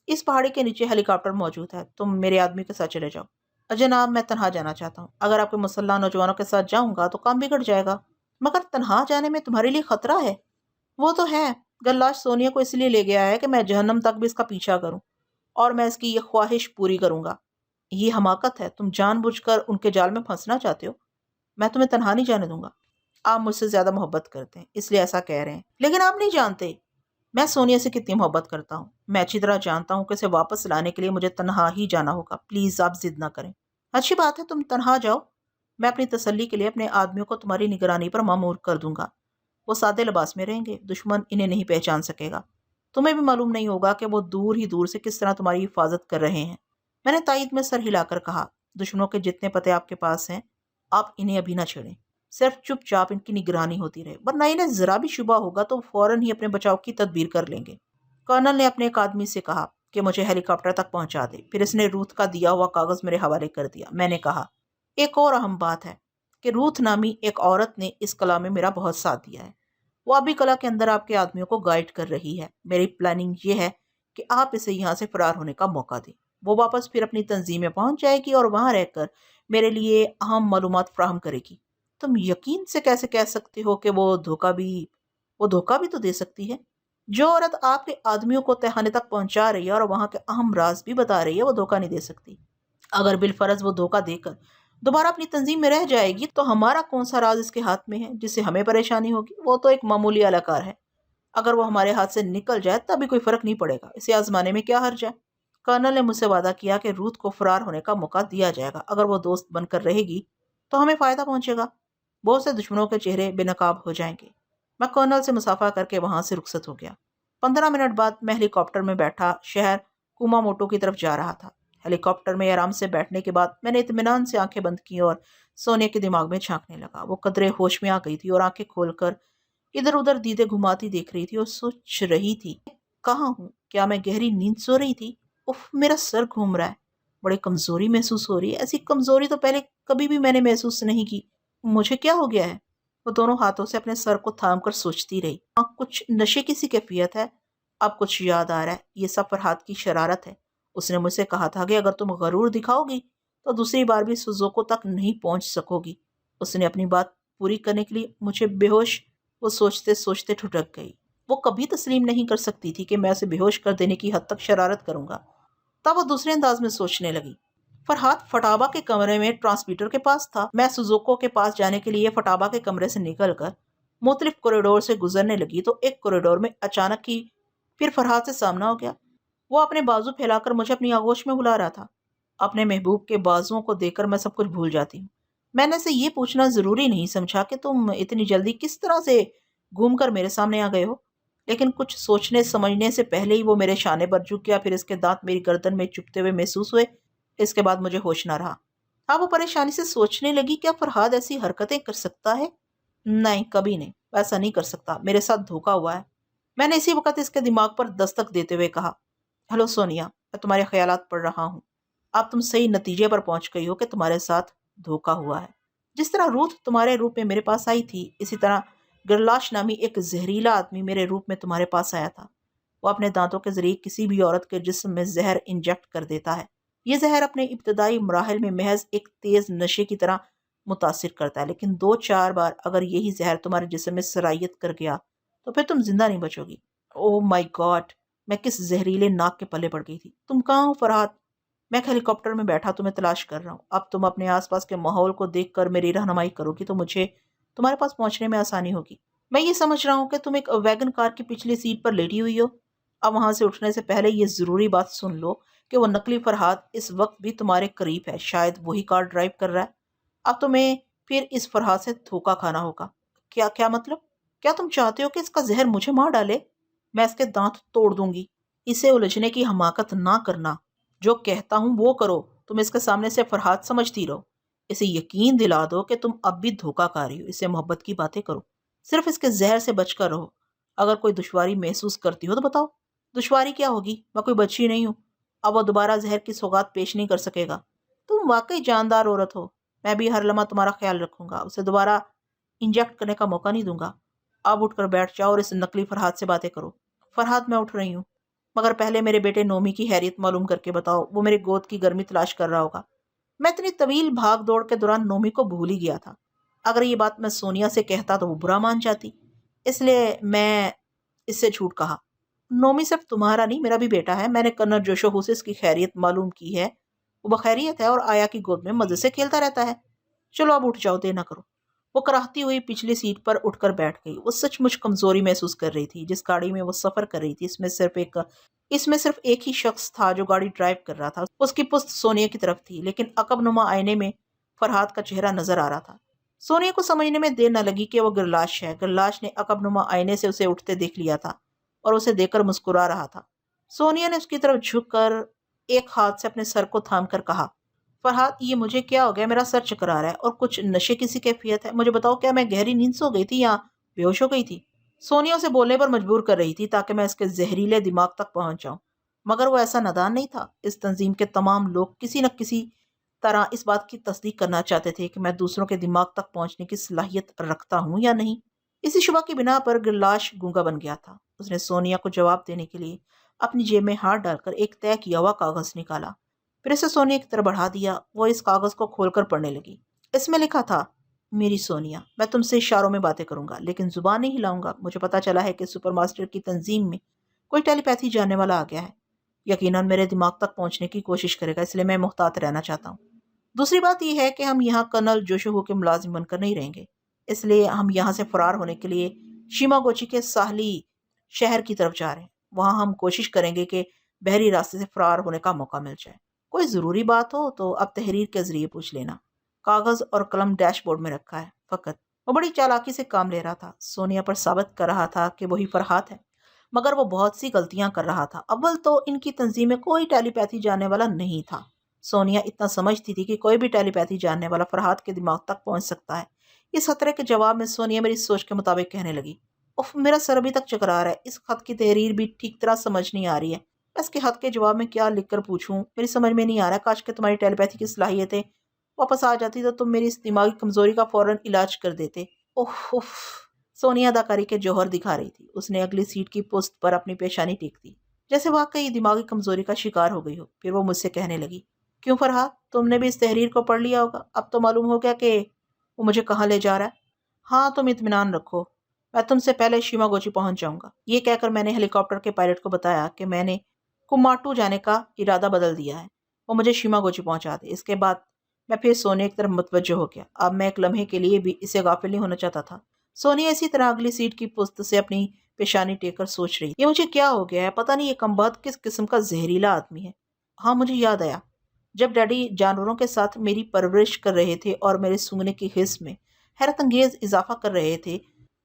اس پہاڑی کے نیچے ہیلی کاپٹر موجود ہے، تم میرے آدمی کے ساتھ چلے جاؤ۔ جناب، میں تنہا جانا چاہتا ہوں۔ اگر آپ کے مسلح نوجوانوں کے ساتھ جاؤں گا تو کام بگڑ جائے گا۔ مگر تنہا جانے میں تمہارے لیے خطرہ ہے۔ وہ تو ہے، گرلاش سونیا کو اس لیے لے گیا ہے کہ میں جہنم تک بھی اس کا پیچھا کروں، اور میں اس کی یہ خواہش پوری کروں گا۔ یہ حماقت ہے، تم جان بوجھ کر ان کے جال میں پھنسنا چاہتے ہو۔ میں تمہیں تنہا نہیں جانے دوں گا۔ آپ مجھ سے زیادہ محبت کرتے ہیں اس لیے ایسا کہہ رہے ہیں، لیکن آپ نہیں جانتے میں سونیا سے کتنی محبت کرتا ہوں۔ میں اچھی طرح جانتا ہوں کہ اسے واپس لانے کے لیے مجھے تنہا ہی جانا ہوگا۔ پلیز آپ ضد نہ کریں۔ اچھی بات ہے، تم تنہا جاؤ۔ میں اپنی تسلی کے لیے اپنے آدمیوں کو تمہاری نگرانی پر مامور کر دوں گا۔ وہ سادے لباس میں رہیں گے، دشمن انہیں نہیں پہچان سکے گا۔ تمہیں بھی معلوم نہیں ہوگا کہ وہ دور ہی دور سے کس طرح تمہاری حفاظت کر رہے ہیں۔ میں نے تائید میں سر ہلا کر کہا، دشمنوں کے جتنے پتے آپ کے پاس ہیں، آپ انہیں ابھی نہ چھیڑیں۔ صرف چپ چاپ ان کی نگرانی ہوتی رہے، ورنہ انہیں ذرا بھی شبہ ہوگا تو فوراً ہی اپنے بچاؤ کی تدبیر کر لیں گے۔ کرنل نے اپنے ایک آدمی سے کہا کہ مجھے ہیلی کاپٹر تک پہنچا دے، پھر اس نے روتھ کا دیا ہوا کاغذ میرے حوالے کر دیا۔ میں نے کہا، ایک اور اہم بات ہے کہ روتھ نامی ایک عورت نے اس قلعہ میں میرا بہت ساتھ دیا ہے۔ وہ ابھی قلعہ کے اندر آپ کے آدمیوں کو گائیڈ کر رہی ہے۔ میری پلاننگ یہ ہے کہ آپ اسے یہاں سے فرار ہونے کا موقع دیں۔ وہ واپس پھر اپنی تنظیم میں پہنچ جائے گی اور وہاں رہ کر میرے لیے اہم معلومات فراہم کرے گی۔ تم یقین سے کیسے کہہ سکتے ہو کہ وہ دھوکہ بھی تو دے سکتی ہے؟ جو عورت آپ کے آدمیوں کو تہانے تک پہنچا رہی ہے اور وہاں کے اہم راز بھی بتا رہی ہے، وہ دھوکہ نہیں دے سکتی۔ اگر بالفرض وہ دھوکہ دے کر دوبارہ اپنی تنظیم میں رہ جائے گی تو ہمارا کون سا راز اس کے ہاتھ میں ہے جس سے ہمیں پریشانی ہوگی؟ وہ تو ایک معمولی اہلکار ہے۔ اگر وہ ہمارے ہاتھ سے نکل جائے تب بھی کوئی فرق نہیں پڑے گا، اسے آزمانے میں کیا حرج ہے؟ کرنل نے مجھ سے وعدہ کیا کہ روتھ کو فرار ہونے کا موقع دیا جائے گا۔ اگر وہ دوست بن کر رہے گی تو ہمیں فائدہ پہنچے گا۔ بہت سے دشمنوں کے چہرے بے نقاب ہو جائیں گے۔ میں کرنل سے مصافحہ کر کے وہاں سے رخصت ہو گیا۔ 15 منٹ بعد میں ہیلی کاپٹر میں بیٹھا شہر کوماموٹو کی طرف جا رہا تھا۔ ہیلی کاپٹر میں آرام سے بیٹھنے کے بعد میں نے اطمینان سے آنکھیں بند کی اور سونیا کے دماغ میں جھانکنے لگا۔ وہ قدرے ہوش میں آ گئی تھی اور آنکھیں کھول کر ادھر ادھر دیدے گھماتی دیکھ رہی تھی اور سوچ رہی تھی، کہاں ہوں؟ کیا میں گہری نیند سو رہی تھی؟ اف، میرا سر گھوم رہا ہے، بڑی کمزوری محسوس ہو رہی ہے۔ ایسی کمزوری تو پہلے کبھی بھی میں نے محسوس نہیں کی۔ مجھے کیا ہو گیا ہے؟ وہ دونوں ہاتھوں سے اپنے سر کو تھام کر سوچتی رہی۔ کچھ نشے کی سی کیفیت ہے۔ اب کچھ یاد آ رہا ہے، یہ سب فرحاد کی شرارت ہے۔ اس نے مجھ سے کہا تھا کہ اگر تم غرور دکھاؤ گی تو دوسری بار بھی سزوکو تک نہیں پہنچ سکو گی۔ اس نے اپنی بات پوری کرنے کے لیے مجھے بے ہوش، وہ سوچتے سوچتے ٹھٹک گئی۔ وہ کبھی تسلیم نہیں کر سکتی تھی کہ میں اسے بے ہوش کر دینے کی حد تک شرارت کروں گا۔ تب وہ دوسرے انداز میں سوچنے لگی۔ فرحاد فٹابا کے کمرے میں ٹرانسمیٹر کے پاس تھا۔ میں سزوکو کے پاس جانے کے لیے فٹابا کے کمرے سے نکل کر مختلف کوریڈور سے گزرنے لگی تو ایک کوریڈور میں اچانک ہی پھر فرحاد سے سامنا ہو گیا۔ وہ اپنے بازو پھیلا کر مجھے اپنی آغوش میں بلا رہا تھا۔ اپنے محبوب کے بازوؤں کو دیکھ کر میں سب کچھ بھول جاتی ہوں۔ میں نے اسے یہ پوچھنا ضروری نہیں سمجھا کہ تم اتنی جلدی کس طرح سے گھوم کر میرے سامنے آ گئے ہو، لیکن کچھ سوچنے سمجھنے سے پہلے ہی وہ میرے شانے پر جھک گیا، پھر اس کے دانت میری گردن میں چبھتے ہوئے محسوس ہوئے۔ اس کے بعد مجھے ہوش نہ رہا۔ اب وہ پریشانی سے سوچنے لگی، کیا فرحاد ایسی حرکتیں کر سکتا ہے؟ نہیں، کبھی نہیں، ایسا نہیں کر سکتا، میرے ساتھ دھوکا ہوا ہے۔ میں نے اسی وقت اس کے دماغ پر دستک دیتے ہوئے کہا، ہلو سونیا۔ میں تمہارے خیالات پڑھ رہا ہوں۔ اب تم صحیح نتیجے پر پہنچ گئی ہو کہ تمہارے ساتھ دھوکا ہوا ہے۔ جس طرح روت تمہارے روپ میں میرے پاس آئی تھی، اسی طرح گرلاش نامی ایک زہریلا آدمی میرے روپ میں تمہارے پاس آیا تھا۔ وہ اپنے دانتوں کے ذریعے کسی بھی عورت کے جسم میں زہر انجیکٹ کر دیتا ہے۔ یہ زہر اپنے ابتدائی مراحل میں محض ایک تیز نشے کی طرح متاثر کرتا ہے، لیکن 2-4 بار اگر یہی زہر تمہارے جسم میں سرائیت کر گیا تو پھر تم زندہ نہیں بچو گی۔ او مائی گاڈ، میں کس زہریلے ناک کے پلے پڑ گئی تھی۔ تم کہاں ہو فرحات؟ میں ہیلی کاپٹر میں بیٹھا تمہیں تلاش کر رہا ہوں۔ اب تم اپنے آس پاس کے ماحول کو دیکھ کر میری رہنمائی کرو گی تو مجھے تمہارے پاس پہنچنے میں آسانی ہوگی۔ میں یہ سمجھ رہا ہوں کہ تم ایک ویگن کار کی پچھلی سیٹ پر لیٹی ہوئی ہو۔ اب وہاں سے اٹھنے سے پہلے یہ ضروری بات سن لو کہ وہ نقلی فرحات اس وقت بھی تمہارے قریب ہے، شاید وہی کار ڈرائیو کر رہا ہے۔ اب تمہیں پھر اس فرحات سے دھوکا کھانا ہوگا۔ کیا مطلب؟ کیا تم چاہتے ہو کہ اس کا زہر مجھے مار ڈالے؟ میں اس کے دانت توڑ دوں گی۔ اسے الجھنے کی حماقت نہ کرنا، جو کہتا ہوں وہ کرو۔ تم اس کے سامنے سے فرحات سمجھتی رہو، اسے یقین دلا دو کہ تم اب بھی دھوکا کھا رہی ہو، اسے محبت کی باتیں کرو، صرف اس کے زہر سے بچ کر رہو۔ اگر کوئی دشواری محسوس کرتی ہو تو بتاؤ۔ دشواری کیا ہوگی؟ میں کوئی بچی نہیں ہوں۔ اب وہ دوبارہ زہر کی سوغات پیش نہیں کر سکے گا۔ تم واقعی جاندار عورت ہو۔ میں بھی ہر لمحہ تمہارا خیال رکھوں گا، اسے دوبارہ انجیکٹ کرنے کا موقع نہیں دوں گا۔ اب اٹھ کر بیٹھ جاؤ اور اس نقلی فرحات سے باتیں کرو۔ فرحات، میں اٹھ رہی ہوں، مگر پہلے میرے بیٹے نومی کی خیریت معلوم کر کے بتاؤ۔ وہ میرے گود کی گرمی تلاش کر رہا ہوگا۔ میں اتنی طویل بھاگ دوڑ کے دوران نومی کو بھول ہی گیا تھا۔ اگر یہ بات میں سونیا سے کہتا تو وہ برا مان جاتی، اس لیے میں اس سے جھوٹ کہا۔ نومی صرف تمہارا نہیں، میرا بھی بیٹا ہے۔ میں نے کرنل جوشو ہوسس کی خیریت معلوم کی ہے، وہ بخیریت ہے اور آیا کی گود میں مزے سے کھیلتا رہتا ہے۔ چلو اب اٹھ جاؤ، دیر نہ کرو۔ وہ کراہتی ہوئی پچھلی سیٹ پر اٹھ کر بیٹھ گئی۔ وہ سچ مچ کمزوری محسوس کر رہی تھی۔ جس گاڑی میں وہ سفر کر رہی تھی اس میں صرف ایک ہی شخص تھا جو گاڑی ڈرائیو کر رہا تھا۔ اس کی پشت سونیا کی طرف تھی، لیکن عقب نما آئینے میں فرحات کا چہرہ نظر آ رہا تھا۔ سونیا کو سمجھنے میں دیر نہ لگی کہ وہ گرلاش ہے۔ گرلاش نے عقب نما آئینے سے اسے اٹھتے دیکھ لیا تھا اور اسے دیکھ کر مسکرا رہا تھا۔ سونیا نے اس کی طرف جھک کر ایک ہاتھ سے اپنے سر کو تھام کر کہا، فرحات، یہ مجھے کیا ہو گیا؟ میرا سر چکرا رہا ہے اور کچھ نشے کی سی کیفیت ہے۔ مجھے بتاؤ، کیا میں گہری نیند سو گئی تھی یا بے ہوش ہو گئی تھی؟ سونیا اسے بولنے پر مجبور کر رہی تھی تاکہ میں اس کے زہریلے دماغ تک پہنچ جاؤں، مگر وہ ایسا نادان نہیں تھا۔ اس تنظیم کے تمام لوگ کسی نہ کسی طرح اس بات کی تصدیق کرنا چاہتے تھے کہ میں دوسروں کے دماغ تک پہنچنے کی صلاحیت رکھتا ہوں یا نہیں۔ اسی شبہ کی بنا پر گرلاش گونگا بن گیا تھا۔ اس نے سونیا کو جواب دینے کے لیے اپنی جیب میں ہاتھ ڈال کر ایک طے کیا ہوا کاغذ نکالا، پھر اسے سونیا کی طرف بڑھا دیا۔ وہ اس کاغذ کو کھول کر پڑھنے لگی۔ اس میں لکھا تھا، میری سونیا، میں تم سے اشاروں میں باتیں کروں گا لیکن زبان نہیں ہلاؤں گا۔ مجھے پتا چلا ہے کہ سپر ماسٹر کی تنظیم میں کوئی ٹیلی پیتھی جاننے والا آ گیا ہے، یقیناً میرے دماغ تک پہنچنے کی کوشش کرے گا، اس لیے میں محتاط رہنا چاہتا ہوں۔ دوسری بات یہ ہے کہ ہم یہاں کرنل جوشوہو کے ملازم بن کر نہیں رہیں گے، اس لیے ہم یہاں سے فرار ہونے کے لیے شیماگوچی کے ساحلی شہر کی طرف جا رہے ہیں۔ وہاں ہم کوشش کریں گے کہ بحری راستے سے فرار ہونے کا موقع مل جائے۔ کوئی ضروری بات ہو تو اب تحریر کے ذریعے پوچھ لینا۔ کاغذ اور قلم ڈیش بورڈ میں رکھا ہے فقط۔ وہ بڑی چالاکی سے کام لے رہا تھا، سونیا پر ثابت کر رہا تھا کہ وہی فرحات ہے، مگر وہ بہت سی غلطیاں کر رہا تھا۔ اول تو ان کی تنظیم میں کوئی ٹیلی پیتھی جاننے والا نہیں تھا۔ سونیا اتنا سمجھتی تھی کہ کوئی بھی ٹیلی پیتھی جاننے والا فرحات کے دماغ تک پہنچ سکتا ہے۔ اس خطرے کے جواب میں سونیا میری سوچ کے مطابق کہنے لگی، اف، میرا سر ابھی تک چکرا رہا ہے، اس خط کی تحریر بھی ٹھیک طرح سمجھ نہیں آ رہی ہے۔ میں اس کے خط کے جواب میں کیا لکھ کر پوچھوں، میری سمجھ میں نہیں آ رہا ہے۔ کاش کہ تمہاری ٹیلی پیتھی کی صلاحیتیں واپس آ جاتی تو تم میری اس دماغی کمزوری کا فوراً علاج کر دیتے۔ اوہ، سونیا اداکاری کے جوہر دکھا رہی تھی۔ اس نے اگلی سیٹ کی پشت پر اپنی پیشانی ٹیک دی، جیسے واقعی دماغی کمزوری کا شکار ہو گئی ہو۔ پھر وہ مجھ سے کہنے لگی، کیوں فرحات، تم نے بھی اس تحریر کو پڑھ لیا ہوگا؟ اب تو معلوم ہو گیا کہ وہ مجھے کہاں لے جا رہا ہے۔ ہاں، تم اطمینان رکھو، میں تم سے پہلے شیماگوچی پہنچ جاؤں گا۔ یہ کہہ کر میں نے ہیلی کاپٹر کے پائلٹ کو بتایا کہ میں نے کماٹو جانے کا ارادہ بدل دیا ہے، وہ مجھے شیماگوچی پہنچا دے۔ اس کے بعد میں پھر سونیا کی طرف متوجہ ہو گیا۔ اب میں ایک لمحے کے لیے بھی اسے غافل نہیں ہونا چاہتا تھا۔ سونیا اسی طرح اگلی سیٹ کی پشت سے اپنی پیشانی ٹیک کر سوچ رہی، یہ مجھے کیا ہو گیا ہے؟ پتہ نہیں یہ کمبخت کس قسم کا زہریلا آدمی ہے۔ ہاں، مجھے یاد آیا، جب ڈیڈی جانوروں کے ساتھ میری پرورش کر رہے تھے اور میرے سونگنے کی حس میں حیرت انگیز اضافہ کر رہے تھے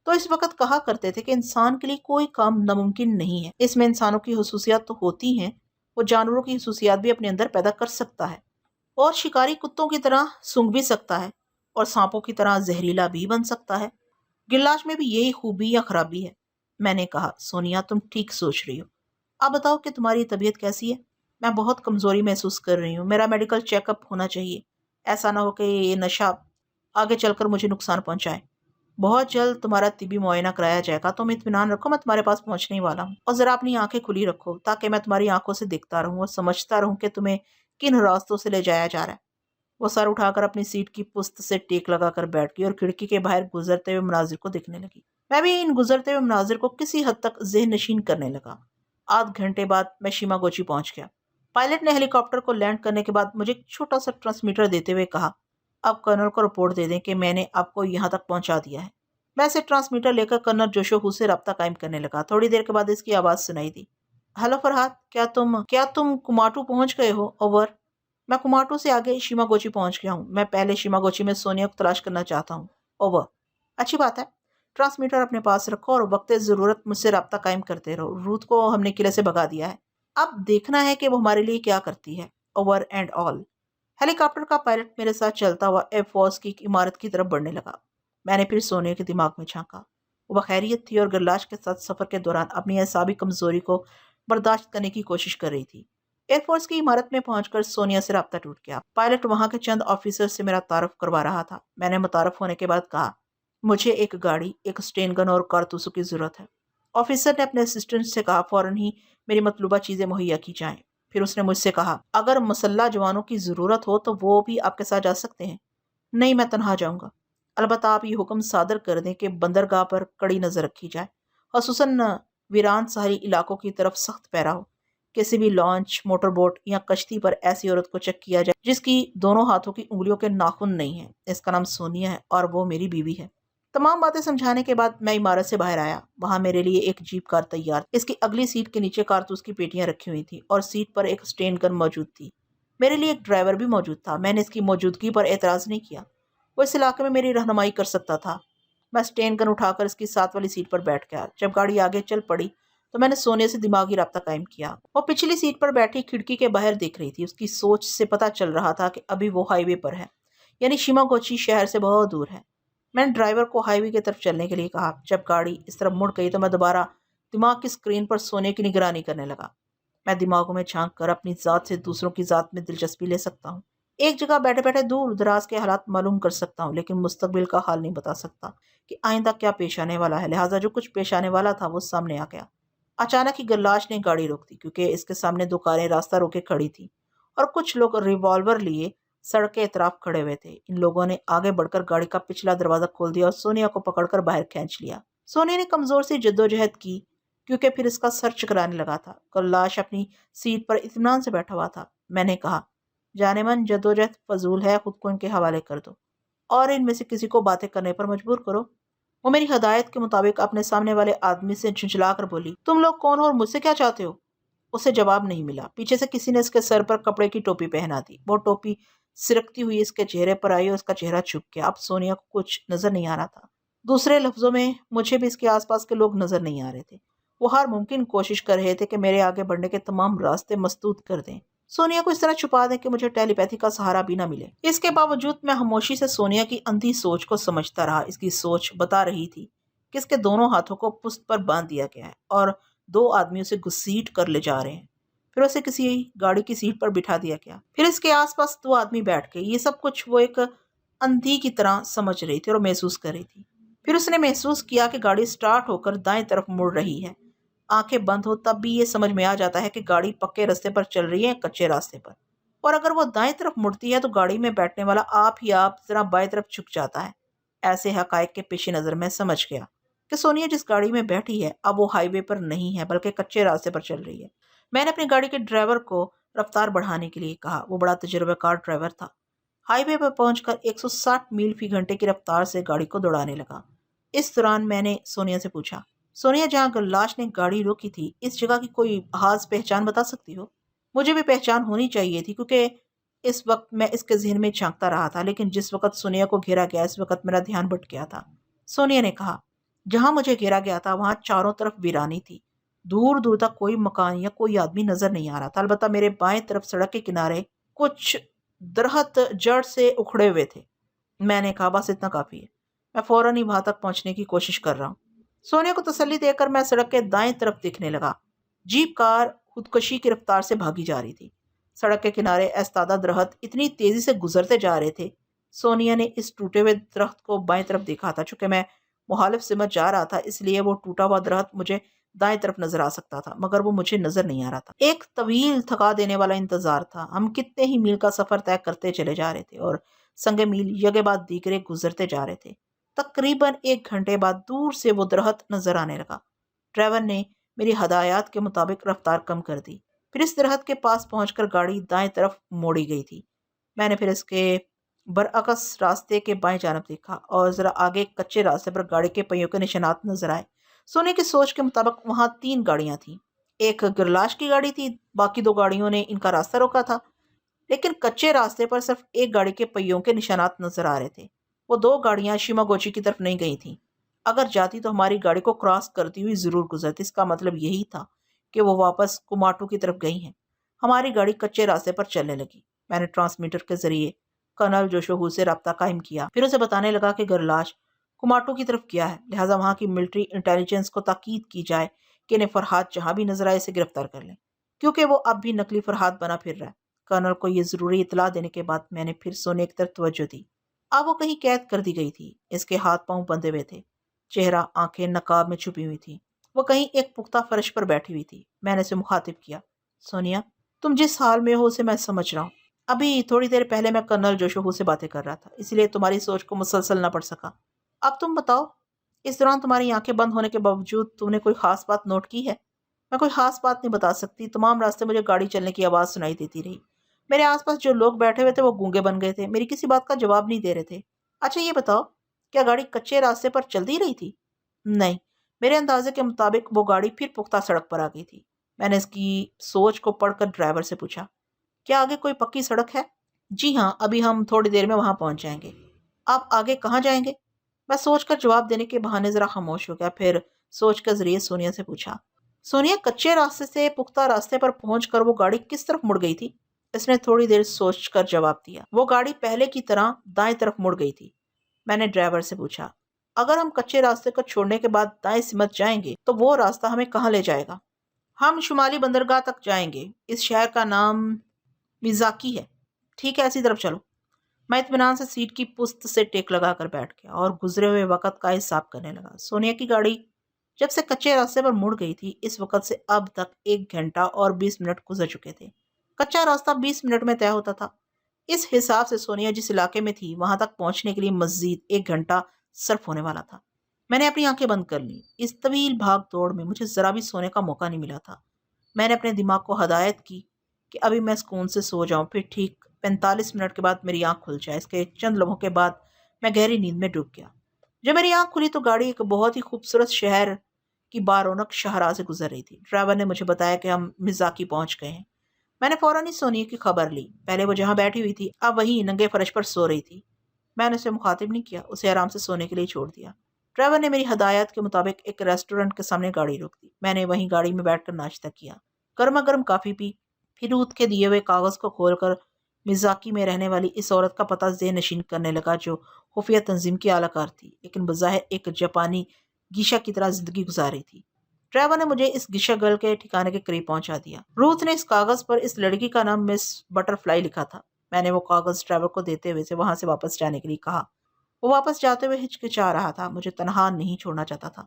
تو اس وقت کہا کرتے تھے کہ انسان کے لیے کوئی کام ناممکن نہیں ہے۔ اس میں انسانوں کی خصوصیات تو ہوتی ہیں، وہ جانوروں کی خصوصیات بھی اپنے اندر پیدا کر سکتا ہے، اور شکاری کتوں کی طرح سونگ بھی سکتا ہے اور سانپوں کی طرح زہریلا بھی بن سکتا ہے۔ گرلاش میں بھی یہی خوبی یا خرابی ہے۔ میں نے کہا، سونیا، تم ٹھیک سوچ رہی ہو۔ اب بتاؤ کہ تمہاری طبیعت کیسی ہے؟ میں بہت کمزوری محسوس کر رہی ہوں، میرا میڈیکل چیک اپ ہونا چاہیے، ایسا نہ ہو کہ یہ نشہ آگے چل کر مجھے نقصان پہنچائے۔ بہت جلد تمہارا طبی معائنہ کرایا جائے گا، تم اطمینان رکھو، میں تمہارے پاس پہنچنے ہی والا ہوں، اور ذرا اپنی آنکھیں کھلی رکھو تاکہ میں تمہاری آنکھوں سے دیکھتا رہوں اور سمجھتا رہوں کہ تمہیں کن راستوں سے لے جایا جا رہا ہے۔ وہ سر اٹھا کر اپنی سیٹ کی پشت سے ٹیک لگا کر بیٹھ گئی اور کھڑکی کے باہر گزرتے ہوئے مناظر کو دیکھنے لگی۔ میں بھی ان گزرتے ہوئے مناظر کو کسی حد تک ذہن نشین کرنے لگا۔ آدھ گھنٹے بعد میں شیما گوچی پہنچ گیا۔ پائلٹ نے ہیلی کاپٹر کو لینڈ کرنے کے بعد مجھے ایک چھوٹا سا ٹرانسمیٹر دیتے ہوئے کہا، اب کرنل کو رپورٹ دے دیں کہ میں نے آپ کو یہاں تک پہنچا دیا ہے۔ میں اسے ٹرانسمیٹر لے کر کرنل جوشو ہو سے رابطہ قائم کرنے لگا۔ تھوڑی دیر کے بعد اس کی آواز سنائی دی، ہلو فرحات، کیا تم کماٹو پہنچ گئے ہو؟ اوور۔ میں کماٹو سے آگے شیما گوچی پہنچ گیا ہوں۔ میں پہلے شیما گوچی میں سونیا کو تلاش کرنا چاہتا ہوں۔ اوور۔ اچھی بات ہے، ٹرانسمیٹر اپنے پاس رکھو اور وقت ضرورت مجھ سے رابطہ قائم کرتے رہو۔ روت کو ہم نے قلعے سے بھگا دیا ہے، اب دیکھنا ہے کہ وہ ہمارے لیے کیا کرتی ہے۔ Over and all. Halley copter کا پائلٹ میرے ساتھ چلتا ہوا ایئر فورس کی ایک عمارت کی طرف بڑھنے لگا۔ میں نے پھر سونیا کے دماغ میں جھانکا۔ وہ بخیریت تھی اور گرلاش کے ساتھ سفر کے دوران اپنی اعصابی کمزوری کو برداشت کرنے کی کوشش کر رہی تھی۔ ایئر فورس کی عمارت میں پہنچ کر سونیا سے رابطہ ٹوٹ گیا۔ پائلٹ وہاں کے چند آفیسر سے میرا تعارف کروا رہا تھا۔ میں نے متعارف ہونے کے بعد کہا، مجھے ایک گاڑی، ایک اسٹین گن اور کارتوسوں کی ضرورت ہے۔ آفیسر نے اپنے اسسٹنٹ سے کہا فوراً ہی میری مطلوبہ چیزیں مہیا کی جائیں۔ پھر اس نے مجھ سے کہا، اگر مسلح جوانوں کی ضرورت ہو تو وہ بھی آپ کے ساتھ جا سکتے ہیں۔ نہیں، میں تنہا جاؤں گا۔ البتہ آپ یہ حکم صادر کر دیں کہ بندرگاہ پر کڑی نظر رکھی جائے، خصوصاً ویران ساحلی علاقوں کی طرف سخت پیرا ہو۔ کسی بھی لانچ، موٹر بوٹ یا کشتی پر ایسی عورت کو چیک کیا جائے جس کی دونوں ہاتھوں کی انگلیوں کے ناخن نہیں ہیں۔ اس کا نام سونیا ہے اور وہ میری بیوی ہے۔ تمام باتیں سمجھانے کے بعد میں عمارت سے باہر آیا۔ وہاں میرے لیے ایک جیپ کار تیار، اس کی اگلی سیٹ کے نیچے کارتوس کی پیٹیاں رکھی ہوئی تھیں اور سیٹ پر ایک اسٹین گن موجود تھی۔ میرے لیے ایک ڈرائیور بھی موجود تھا۔ میں نے اس کی موجودگی پر اعتراض نہیں کیا، وہ اس علاقے میں میری رہنمائی کر سکتا تھا۔ میں اسٹین گن اٹھا کر اس کی ساتھ والی سیٹ پر بیٹھ گیا۔ جب گاڑی آگے چل پڑی تو میں نے سونیا سے دماغی رابطہ قائم کیا۔ وہ پچھلی سیٹ پر بیٹھی کھڑکی کے باہر دیکھ رہی تھی۔ اس کی سوچ سے پتہ چل رہا تھا کہ ابھی وہ ہائی وے پر ہے، یعنی شیما گوچی شہر سے بہت دور ہے۔ میں نے ڈرائیور کو ہائی وے کی طرف چلنے کے لیے کہا۔ جب گاڑی اس طرف مڑ گئی تو میں دوبارہ دماغ کی اسکرین پر سونے کی نگرانی کرنے لگا۔ میں دماغوں میں جھانک کر اپنی ذات سے دوسروں کی ذات میں دلچسپی لے سکتا ہوں۔ ایک جگہ بیٹھے بیٹھے دور دراز کے حالات معلوم کر سکتا ہوں، لیکن مستقبل کا حال نہیں بتا سکتا کہ آئندہ کیا پیش آنے والا ہے۔ لہٰذا جو کچھ پیش آنے والا تھا وہ سامنے آ گیا۔ اچانک ہی گرلاش نے گاڑی روک دی، کیونکہ اس کے سامنے دو کاریں راستہ روکے کھڑی تھیں اور کچھ لوگ ریوالور لیے سڑک کے اطراف کھڑے ہوئے تھے۔ ان لوگوں نے آگے بڑھ کر گاڑی کا پچھلا دروازہ کھول دیا اور سونیا کو پکڑ کر باہر کھینچ لیا۔ سونیا نے کمزور سی جدوجہد کی کیونکہ پھر اس کا سر چکرانے لگا تھا۔ گرلاش اپنی سیٹ پر اطمینان سے بیٹھا ہوا تھا۔ میں نے کہا، جانے من جدوجہد فضول ہے، خود کو ان کے حوالے کر دو اور ان میں سے کسی کو باتیں کرنے پر مجبور کرو۔ وہ میری ہدایت کے مطابق اپنے سامنے والے آدمی سے جھنجھلا کر بولی، تم لوگ کون ہو اور مجھ سے کیا چاہتے ہو؟ اسے جواب نہیں ملا۔ پیچھے سے کسی نے اس کے سر پر کپڑے کی ٹوپی پہنا دی۔ وہ ٹوپی سرکتی ہوئی اس کے چہرے پر آئی اور اس کا چہرہ چھپ گیا۔ اب سونیا کو کچھ نظر نہیں آ رہا تھا۔ دوسرے لفظوں میں مجھے بھی اس کے آس پاس کے لوگ نظر نہیں آ رہے تھے۔ وہ ہر ممکن کوشش کر رہے تھے کہ میرے آگے بڑھنے کے تمام راستے مسدود کر دیں، سونیا کو اس طرح چھپا دیں کہ مجھے ٹیلی پیتھی کا سہارا بھی نہ ملے۔ اس کے باوجود میں خاموشی سے سونیا کی اندھی سوچ کو سمجھتا رہا۔ اس کی سوچ بتا رہی تھی کہ اس کے دونوں ہاتھوں کو پشت پر باندھ دیا گیا ہے اور دو آدمی اسے گھسیٹ کر لے جا رہے ہیں۔ پھر اسے کسی گاڑی کی سیٹ پر بٹھا دیا گیا۔ پھر اس کے آس پاس دو آدمی بیٹھ گئے۔ یہ سب کچھ وہ ایک اندھی کی طرح سمجھ رہی تھی اور محسوس کر رہی تھی۔ پھر اس نے محسوس کیا کہ گاڑی سٹارٹ ہو کر دائیں طرف مڑ رہی ہے۔ آنکھیں بند ہو تب بھی یہ سمجھ میں آ جاتا ہے کہ گاڑی پکے راستے پر چل رہی ہے، کچے راستے پر، اور اگر وہ دائیں طرف مڑتی ہے تو گاڑی میں بیٹھنے والا آپ ہی آپ ذرا بائیں طرف جھک جاتا ہے۔ ایسے حقائق کے پیش نظر میں سمجھ گیا کہ سونیا جس گاڑی میں بیٹھی ہے اب وہ ہائی وے پر نہیں ہے بلکہ کچے راستے پر چل رہی ہے۔ میں نے اپنی گاڑی کے ڈرائیور کو رفتار بڑھانے کے لیے کہا۔ وہ بڑا تجربہ کار ڈرائیور تھا۔ ہائی وے پر پہنچ کر 160 میل فی گھنٹے کی رفتار سے گاڑی کو دوڑانے لگا۔ اس دوران میں نے سونیا سے پوچھا، سونیا، جہاں گرلاش نے گاڑی روکی تھی اس جگہ کی کوئی خاص پہچان بتا سکتی ہو؟ مجھے بھی پہچان ہونی چاہیے تھی کیونکہ اس وقت میں اس کے ذہن میں جھانکتا رہا تھا، لیکن جس وقت سونیا کو گھیرا گیا اس وقت میرا دھیان بھٹ گیا تھا۔ سونیا نے کہا، جہاں مجھے گھیرا گیا تھا وہاں چاروں طرف ویرانی تھی۔ دور دور تک کوئی مکان یا کوئی آدمی نظر نہیں آ رہا تھا۔ البتہ میرے بائیں طرف سڑک کے کنارے کچھ درخت جڑ سے اکھڑے ہوئے تھے۔ میں نے کہا، بس اتنا کافی ہے، میں فوراً ہی وہاں تک پہنچنے کی کوشش کر رہا ہوں۔ سونیا کو تسلی دے کر میں سڑک کے دائیں طرف دیکھنے لگا۔ جیپ کار خودکشی کی رفتار سے بھاگی جا رہی تھی۔ سڑک کے کنارے ایستادہ درخت اتنی تیزی سے گزرتے جا رہے تھے۔ سونیا نے اس ٹوٹے ہوئے درخت کو بائیں طرف دیکھا تھا۔ چونکہ میں مخالف سمت جا رہا تھا اس لیے وہ ٹوٹا ہوا درخت مجھے دائیں طرف نظر آ سکتا تھا، مگر وہ مجھے نظر نہیں آ رہا تھا۔ ایک طویل تھکا دینے والا انتظار تھا۔ ہم کتنے ہی میل کا سفر طے کرتے چلے جا رہے تھے اور سنگ میل یکے بعد دیگرے گزرتے جا رہے تھے۔ تقریباً 1 گھنٹے بعد دور سے وہ درخت نظر آنے لگا۔ ڈرائیور نے میری ہدایات کے مطابق رفتار کم کر دی۔ پھر اس درخت کے پاس پہنچ کر گاڑی دائیں طرف موڑی گئی تھی۔ میں نے پھر اس کے برعکس راستے کے بائیں جانب دیکھا اور ذرا آگے ایک کچے راستے پر گاڑی کے پہیوں کے نشانات نظر آئے۔ سونے کی سوچ کے مطابق وہاں 3 گاڑیاں تھیں۔ ایک گرلاش کی گاڑی تھی، باقی 2 گاڑیوں نے ان کا راستہ روکا تھا، لیکن کچے راستے پر صرف ایک گاڑی کے پہیوں کے نشانات نظر آ رہے تھے۔ وہ 2 گاڑیاں شیماگوچی کی طرف نہیں گئی تھیں۔ اگر جاتی تو ہماری گاڑی کو کراس کرتی ہوئی ضرور گزرتی۔ اس کا مطلب یہی تھا کہ وہ واپس کماٹو کی طرف گئی ہیں۔ ہماری گاڑی کچے راستے پر چلنے لگی۔ میں نے ٹرانسمیٹر کے ذریعے کرنل جوشوہو سے رابطہ قائم کیا، پھر اسے بتانے لگا کہ گرلاش کماٹو کی طرف گیا ہے، لہٰذا وہاں کی ملٹری انٹیلیجنس کو تاکید کی جائے کہ انہیں فرحات جہاں بھی نظر آئے اسے گرفتار کر لیں، کیونکہ وہ اب بھی نقلی فرحات بنا پھر رہا ہے۔ کرنل کو یہ ضروری اطلاع دینے کے بعد میں نے پھر سونے کی طرف توجہ دی۔ اب وہ کہیں قید کر دی گئی تھی۔ اس کے ہاتھ پاؤں بندھے ہوئے تھے، چہرہ آنکھیں نقاب میں چھپی ہوئی تھی۔ وہ کہیں ایک پختہ فرش پر بیٹھی ہوئی تھی۔ میں نے اسے مخاطب کیا، سونیا، تم جس حال میں ہو اسے میں سمجھ رہا ہوں۔ ابھی تھوڑی دیر پہلے میں کرنل جوشوہو سے باتیں کر رہا تھا، اس لیے تمہاری سوچ کو مسلسل نہ پڑ سکا۔ اب تم بتاؤ، اس دوران تمہاری آنکھیں بند ہونے کے باوجود تم نے کوئی خاص بات نوٹ کی ہے؟ میں کوئی خاص بات نہیں بتا سکتی۔ تمام راستے مجھے گاڑی چلنے کی آواز سنائی دیتی رہی۔ میرے آس پاس جو لوگ بیٹھے ہوئے تھے وہ گونگے بن گئے تھے، میری کسی بات کا جواب نہیں دے رہے تھے۔ اچھا یہ بتاؤ، کیا گاڑی کچے راستے پر چلتی رہی تھی؟ نہیں، میرے اندازے کے مطابق وہ گاڑی پھر پختہ سڑک پر آ گئی تھی۔ میں نے اس کی سوچ کو پڑھ کر ڈرائیور سے پوچھا، کیا آگے کوئی پکی سڑک ہے؟ جی ہاں، ابھی ہم تھوڑی دیر میں وہاں پہنچ جائیں گے۔ آپ آگے کہاں جائیں گے؟ میں سوچ کر جواب دینے کے بہانے ذرا خاموش ہو گیا، پھر سوچ کے ذریعے سونیا سے پوچھا، سونیا، کچے راستے سے پختہ راستے پر پہنچ کر وہ گاڑی کس طرف مڑ گئی تھی؟ اس نے تھوڑی دیر سوچ کر جواب دیا، وہ گاڑی پہلے کی طرح دائیں طرف مڑ گئی تھی۔ میں نے ڈرائیور سے پوچھا، اگر ہم کچے راستے کو چھوڑنے کے بعد دائیں سمت جائیں گے تو وہ راستہ ہمیں کہاں لے جائے گا؟ ہم شمالی بندرگاہ تک جائیں گے۔ اس شہر کا نام میزاکی ہے۔ ٹھیک ہے، ایسی طرف چلو۔ میں اطمینان سے سیٹ کی پشت سے ٹیک لگا کر بیٹھ گیا اور گزرے ہوئے وقت کا حساب کرنے لگا۔ سونیا کی گاڑی جب سے کچے راستے پر مڑ گئی تھی اس وقت سے اب تک 1 گھنٹہ اور 20 منٹ گزر چکے تھے۔ کچا راستہ 20 منٹ میں طے ہوتا تھا۔ اس حساب سے سونیا جس علاقے میں تھی وہاں تک پہنچنے کے لیے مزید 1 گھنٹہ صرف ہونے والا تھا۔ میں نے اپنی آنکھیں بند کر لیں۔ اس طویل بھاگ دوڑ میں مجھے ذرا بھی سونے کا موقع نہیں ملا تھا۔ میں نے اپنے دماغ کو ہدایت کی کہ ابھی میں سکون سے سو جاؤں، پھر ٹھیک 45 منٹ کے بعد میری آنکھ کھل جائے۔ اس کے چند لمحوں کے بعد میں گہری نیند میں ڈوب گیا۔ جب میری آنکھ کھلی تو گاڑی ایک بہت ہی خوبصورت شہر کی بارونق شاہراہ سے گزر رہی تھی۔ ڈرائیور نے مجھے بتایا کہ ہم میزاکی پہنچ گئے ہیں۔ میں نے فوراً ہی سونیا کی خبر لی۔ پہلے وہ جہاں بیٹھی ہوئی تھی اب وہیں ننگے فرش پر سو رہی تھی۔ میں نے اسے مخاطب نہیں کیا، اسے آرام سے سونے کے لیے چھوڑ دیا۔ ڈرائیور نے میری ہدایات کے مطابق ایک ریسٹورنٹ کے سامنے گاڑی روک دی۔ میں نے وہیں گاڑی میں بیٹھ کر ناشتہ کیا، گرما گرم کافی پی، پھر روت کے دیے ہوئے کاغذ کو کھول کر میزاکی میں رہنے والی اس عورت کا پتہ ذہن نشین کرنے لگا جو خفیہ تنظیم کی اعلی کار تھی، لیکن بظاہر ایک جاپانی گیشا کی طرح زندگی گزار رہی تھی۔ ڈرائیور نے مجھے اس گیشا گرل کے ٹھکانے کے قریب پہنچا دیا۔ روت نے اس کاغذ پر اس لڑکی کا نام مس بٹر فلائی لکھا تھا۔ میں نے وہ کاغذ ڈرائیور کو دیتے ہوئے سے وہاں سے واپس جانے کے لیے کہا۔ وہ واپس جاتے ہوئے ہچکچا رہا تھا، مجھے تنہا نہیں چھوڑنا چاہتا تھا،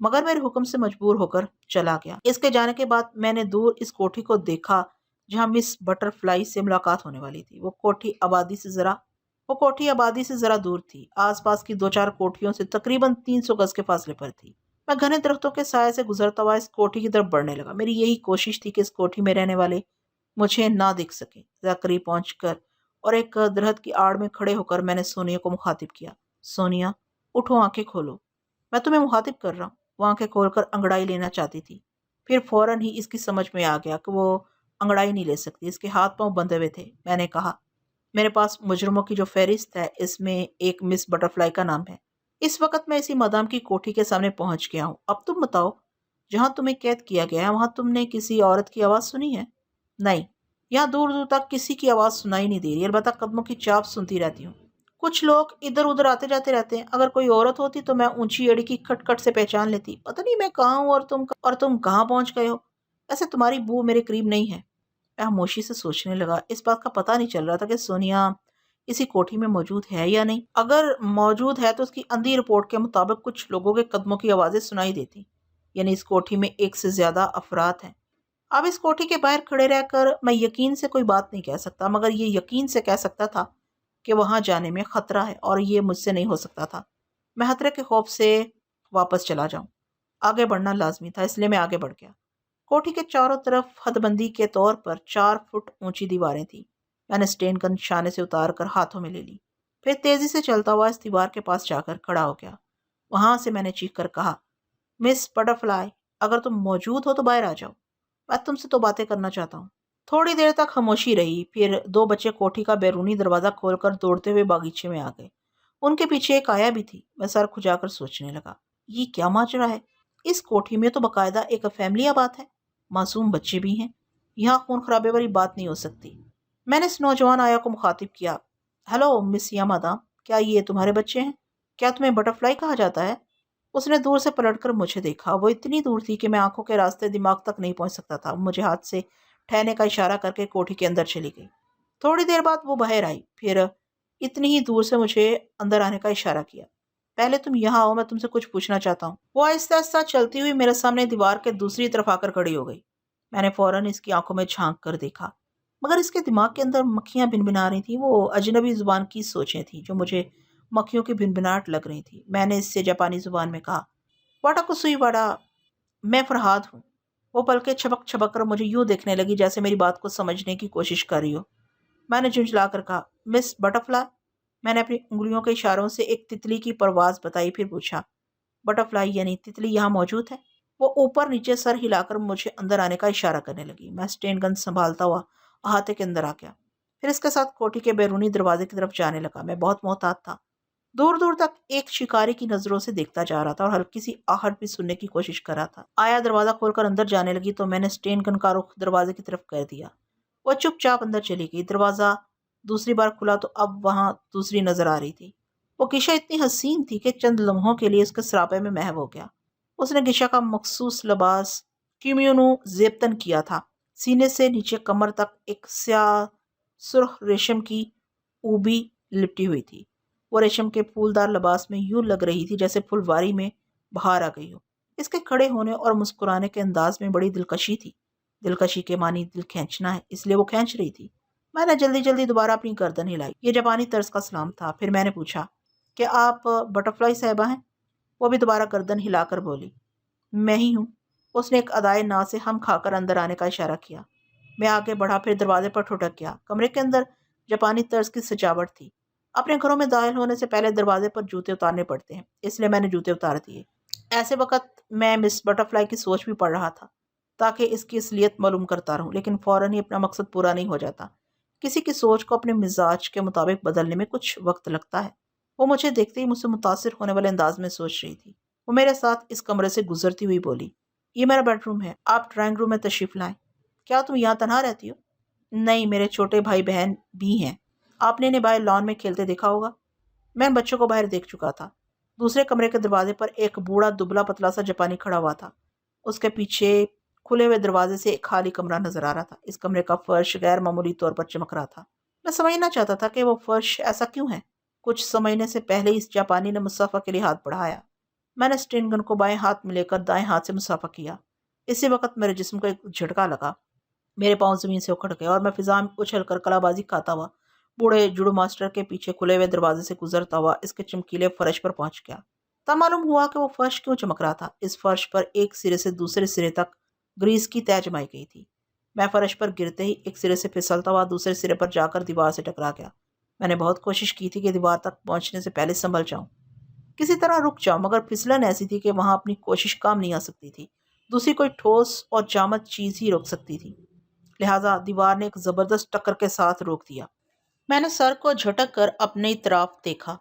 مگر میرے حکم سے مجبور ہو کر چلا گیا۔ اس کے جانے کے بعد میں نے دور اس کوٹھی کو دیکھا جہاں مس بٹر فلائی سے ملاقات ہونے والی تھی۔ وہ کوٹھی آبادی سے ذرا دور تھی، آس پاس کی 2-4 کوٹھیوں سے تقریباً 300 گز کے فاصلے پر تھی۔ میں گھنے درختوں کے سائے سے گزرتا ہوا اس کوٹھی کی طرف بڑھنے لگا۔ میری یہی کوشش تھی کہ اس کوٹھی میں رہنے والے مجھے نہ دکھ سکیں۔ ذرا قریب پہنچ کر اور ایک درخت کی آڑ میں کھڑے ہو کر میں نے سونیا کو مخاطب کیا، سونیا، اٹھو، آنکھیں کھولو، میں تمہیں مخاطب کر رہا ہوں۔ وہ آنکھیں کھول کر انگڑائی لینا چاہتی تھی، پھر فوراً ہی اس کی سمجھ میں آ گیا کہ وہ انگڑائی نہیں لے سکتی، اس کے ہاتھ پاؤں بندھے ہوئے تھے۔ میں نے کہا، میرے پاس مجرموں کی جو فہرست ہے اس میں ایک مس بٹر فلائی کا نام ہے۔ اس وقت میں اسی مدام کی کوٹھی کے سامنے پہنچ گیا ہوں۔ اب تم بتاؤ، جہاں تمہیں قید کیا گیا ہے وہاں تم نے کسی عورت کی آواز سنی ہے؟ نہیں، یہاں دور دور تک کسی کی آواز سنائی نہیں دے رہی، البتہ قدموں کی چاپ سنتی رہتی ہوں۔ کچھ لوگ ادھر ادھر آتے جاتے رہتے ہیں۔ اگر کوئی عورت ہوتی تو میں اونچی ایڑی کی کھٹ کھٹ سے پہچان لیتی۔ پتہ نہیں میں کہاں ہوں اور تم کہاں پہنچ گئے ہو۔ ایسے تمہاری بو میرے قریب نہیں ہے۔ میں خاموشی سے سوچنے لگا۔ اس بات کا پتہ نہیں چل رہا تھا کہ سونیا اسی کوٹھی میں موجود ہے یا نہیں۔ اگر موجود ہے تو اس کی اندھی رپورٹ کے مطابق کچھ لوگوں کے قدموں کی آوازیں سنائی دیتی، یعنی اس کوٹھی میں ایک سے زیادہ افراد ہیں۔ اب اس کوٹھی کے باہر کھڑے رہ کر میں یقین سے کوئی بات نہیں کہہ سکتا، مگر یہ یقین سے کہہ سکتا تھا کہ وہاں جانے میں خطرہ ہے، اور یہ مجھ سے نہیں ہو سکتا تھا۔ میں خطرے کے خوف سے واپس چلا جاؤں۔ آگے بڑھنا لازمی تھا، اس لیے میں آگے بڑھ گیا۔ کوٹھی کے چاروں طرف حد بندی کے طور پر 4 فٹ اونچی دیواریں تھیں۔ میں نے اسٹین گن شانے سے اتار کر ہاتھوں میں لے لی، پھر تیزی سے چلتا ہوا اس دیوار کے پاس جا کر کھڑا ہو گیا۔ وہاں سے میں نے چیخ کر کہا، مس بٹر فلائی، اگر تم موجود ہو تو باہر آ جاؤ، میں تم سے تو باتیں کرنا چاہتا ہوں۔ تھوڑی دیر تک خاموشی رہی، پھر 2 بچے کوٹھی کا بیرونی دروازہ کھول کر دوڑتے ہوئے باغیچے میں آ گئے۔ ان کے پیچھے ایک آیا بھی تھی۔ میں سر کھجا کر سوچنے لگا، یہ کیا ماجرا ہے؟ اس کوٹھی میں تو باقاعدہ ایک فیملی آباد ہے، معصوم بچے بھی ہیں، یہاں خون خرابے والی بات نہیں ہو سکتی۔ میں نے اس نوجوان آیا کو مخاطب کیا، ہیلو مس یامادا، کیا یہ تمہارے بچے ہیں؟ کیا تمہیں بٹر فلائی کہا جاتا ہے؟ اس نے دور سے پلٹ کر مجھے دیکھا۔ وہ اتنی دور تھی کہ میں آنکھوں کے راستے دماغ تک نہیں پہنچ سکتا تھا۔ مجھے ہاتھ سے ٹھہرنے کا اشارہ کر کے کوٹھی کے اندر چلی گئی۔ تھوڑی دیر بعد وہ باہر آئی، پھر اتنی ہی دور سے مجھے اندر آنے کا اشارہ کیا۔ پہلے تم یہاں آؤ، میں تم سے کچھ پوچھنا چاہتا ہوں۔ وہ آہستہ آہستہ چلتی ہوئی میرے سامنے دیوار کے دوسری طرف آ کر کھڑی ہو گئی۔ میں نے فوراً اس کی آنکھوں میں جھانک کر دیکھا، مگر اس کے دماغ کے اندر مکھیاں بنبنا رہی تھیں۔ وہ اجنبی زبان کی سوچیں تھیں جو مجھے مکھیوں کی بنبناہٹ لگ رہی تھی۔ میں نے اس سے جاپانی زبان میں کہا، واٹا کسوئی واڑا، میں فرحاد ہوں۔ وہ پلکیں چھپک چھپک کر مجھے یوں دیکھنے لگی جیسے میری بات کو سمجھنے کی کوشش کر رہی ہو۔ میں نے جھنجھلا کر کہا، مس بٹر فلائی۔ میں نے اپنی انگلیوں کے اشاروں سے ایک تتلی کی پرواز بتائی، پھر پوچھا، بٹر فلائی یعنی تتلی یہاں موجود ہے؟ وہ اوپر نیچے سر ہلا کر مجھے اندر آنے کا اشارہ کرنے لگی۔ میں اسٹین گن سنبھالتا ہوا احاطے کے اندر آ گیا، پھر اس کے ساتھ کوٹھی کے بیرونی دروازے کی طرف جانے لگا۔ میں بہت محتاط تھا، دور دور تک ایک شکاری کی نظروں سے دیکھتا جا رہا تھا اور ہلکی سی آہٹ بھی سننے کی کوشش کر رہا تھا۔ آیا دروازہ کھول کر اندر جانے لگی تو میں نے اسٹین گن کا رخ دروازے کی طرف کر دیا۔ وہ چپ چاپ اندر چلی گئی۔ دروازہ دوسری بار کھلا تو اب وہاں دوسری نظر آ رہی تھی۔ وہ گشا اتنی حسین تھی کہ چند لمحوں کے لیے اس کے سراپے میں محو ہو گیا۔ اس نے گشا کا مخصوص لباس کیمیونو زیبتن کیا تھا۔ سینے سے نیچے کمر تک ایک سیاہ سرخ ریشم کی اوبی لپٹی ہوئی تھی۔ وہ ریشم کے پھولدار لباس میں یوں لگ رہی تھی جیسے پھلواری میں بہار آ گئی ہو۔ اس کے کھڑے ہونے اور مسکرانے کے انداز میں بڑی دلکشی تھی۔ دلکشی کے معنی دل کھینچنا ہے، اس لیے وہ کھینچ رہی تھی۔ میں نے جلدی جلدی دوبارہ اپنی گردن ہلائی۔ یہ جاپانی طرز کا سلام تھا۔ پھر میں نے پوچھا کہ آپ بٹر فلائی صاحبہ ہیں؟ وہ بھی دوبارہ گردن ہلا کر بولی، میں ہی ہوں۔ اس نے ایک ادائے نا سے ہم کھا کر اندر آنے کا اشارہ کیا۔ میں آگے بڑھا، پھر دروازے پر ٹھٹک گیا۔ کمرے کے اندر جاپانی طرز کی سجاوٹ تھی۔ اپنے گھروں میں داخل ہونے سے پہلے دروازے پر جوتے اتارنے پڑتے ہیں، اس لیے میں نے جوتے اتار دیے۔ ایسے وقت میں مس بٹر فلائی کی سوچ بھی پڑھ رہا تھا تاکہ اس کی اصلیت معلوم کرتا رہوں، لیکن فوراً ہی اپنا مقصد پورا نہیں ہو جاتا۔ کسی کی سوچ کو اپنے مزاج کے مطابق بدلنے میں کچھ وقت لگتا ہے۔ وہ مجھے دیکھتے ہی مجھ سے متاثر ہونے والے انداز میں سوچ رہی تھی۔ وہ میرے ساتھ اس کمرے سے گزرتی ہوئی بولی، یہ میرا بیڈ روم ہے، آپ ڈرائنگ روم میں تشریف لائیں۔ کیا تم یہاں تنہا رہتی ہو؟ نہیں، میرے چھوٹے بھائی بہن بھی ہیں، آپ نے انہیں باہر لان میں کھیلتے دیکھا ہوگا۔ میں ان بچوں کو باہر دیکھ چکا تھا۔ دوسرے کمرے کے دروازے پر ایک بوڑھا دبلا پتلا سا جاپانی کھڑا ہوا تھا۔ اس کے پیچھے کھلے ہوئے دروازے سے ایک خالی کمرہ نظر آ رہا تھا۔ اس کمرے کا فرش غیر معمولی طور پر چمک رہا تھا۔ میں سمجھنا چاہتا تھا کہ وہ فرش ایسا کیوں ہے۔ کچھ سمجھنے سے پہلے اس جاپانی نے مصافحہ کے لیے ہاتھ بڑھایا۔ میں نے اسٹین گن کو بائیں ہاتھ میں لے کر دائیں ہاتھ سے مصافحہ کیا۔ اسی وقت میرے جسم کو ایک جھٹکا لگا، میرے پاؤں زمین سے اکھڑ گئے اور میں فضا میں اچھل کر کلا بازی کھاتا ہوا بوڑھے جوڈو ماسٹر کے پیچھے کھلے ہوئے دروازے سے گزرتا ہوا اس کے چمکیلے فرش پر پہنچ گیا۔ تب معلوم ہوا کہ وہ فرش کیوں چمک رہا تھا۔ اس فرش پر ایک سرے سے دوسرے سرے تک گریس کی تہ جمائی گئی تھی۔ میں فرش پر گرتے ہی ایک سرے سے پھسلتا ہوا دوسرے سرے پر جا کر دیوار سے ٹکرا گیا۔ میں نے بہت کوشش کی تھی کہ دیوار تک پہنچنے سے پہلے سنبھل جاؤں، کسی طرح رک جاؤں، مگر پھسلن ایسی تھی کہ وہاں اپنی کوشش کام نہیں آ سکتی تھی۔ دوسری کوئی ٹھوس اور جامد چیز ہی روک سکتی تھی، لہٰذا دیوار نے ایک زبردست ٹکر کے ساتھ روک دیا۔ میں نے سر کو جھٹک کر اپنی طرف دیکھا۔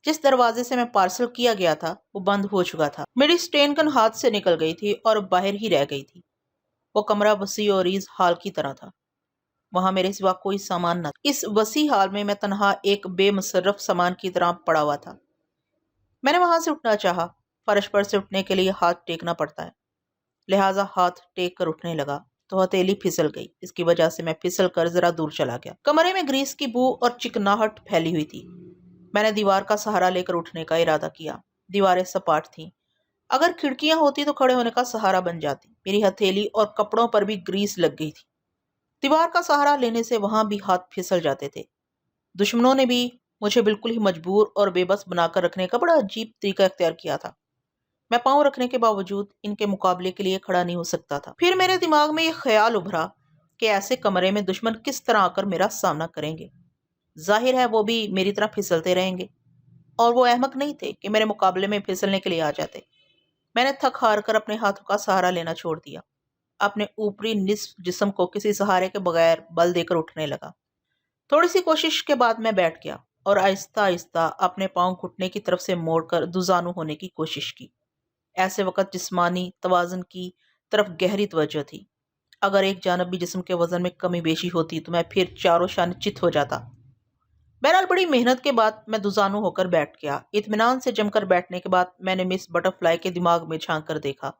جس دروازے سے میں پارسل کیا گیا تھا وہ بند ہو چکا تھا۔ میری اسٹین گن ہاتھ سے نکل گئی تھی اور باہر ہی رہ گئی تھی۔ وہ کمرہ وسیع اور ریز ہال کی طرح تھا۔ وہاں میرے سوا کوئی سامان نہ تھا۔ اس وسیع ہال میں میں تنہا ایک بے مصرف سامان کی طرح پڑا ہوا تھا۔ میں نے وہاں سے اٹھنا چاہا، فرش پر سے اٹھنے کے لیے ہاتھ ٹیکنا پڑتا ہے، لہٰذا ہاتھ ٹیک کر اٹھنے لگا تو ہتھیلی پھسل گئی۔ اس کی وجہ سے میں پھسل کر ذرا دور چلا گیا۔ کمرے میں گریس کی بو اور چکناہٹ پھیلی ہوئی تھی۔ میں نے دیوار کا سہارا لے کر اٹھنے کا ارادہ کیا۔ دیواریں سپاٹ تھیں، اگر کھڑکیاں ہوتی تو کھڑے ہونے کا سہارا بن جاتی۔ میری ہتھیلی اور کپڑوں پر بھی گریس لگ گئی تھی۔ دیوار کا سہارا لینے سے وہاں بھی ہاتھ پھسل جاتے تھے۔ دشمنوں نے بھی مجھے بالکل ہی مجبور اور بے بس بنا کر رکھنے کا بڑا عجیب طریقہ اختیار کیا تھا۔ میں پاؤں رکھنے کے باوجود ان کے مقابلے کے لیے کھڑا نہیں ہو سکتا تھا۔ پھر میرے دماغ میں یہ خیال ابھرا کہ ایسے کمرے میں دشمن کس طرح آ کر میرا سامنا کریں گے۔ ظاہر ہے وہ بھی میری طرح پھسلتے رہیں گے، اور وہ احمق نہیں تھے کہ میرے مقابلے میں پھسلنے کے لیے آ جاتے۔ میں نے تھک ہار کر اپنے ہاتھوں کا سہارا لینا چھوڑ دیا، اپنے اوپری نصف جسم کو کسی سہارے کے بغیر بل دے کر اٹھنے لگا۔ تھوڑی سی کوشش کے بعد میں بیٹھ گیا اور آہستہ آہستہ اپنے پاؤں گھٹنے کی طرف سے موڑ کر دوزانو ہونے کی کوشش کی۔ ایسے وقت جسمانی توازن کی طرف گہری توجہ تھی۔ اگر ایک جانب بھی جسم کے وزن میں کمی بیشی ہوتی تو میں پھر چاروں شانے چت ہو جاتا۔ بہرحال بڑی محنت کے بعد میں دوزانو ہو کر بیٹھ گیا۔ اطمینان سے جم کر بیٹھنے کے بعد میں نے مس بٹر فلائی کے دماغ میں جھانک کر دیکھا۔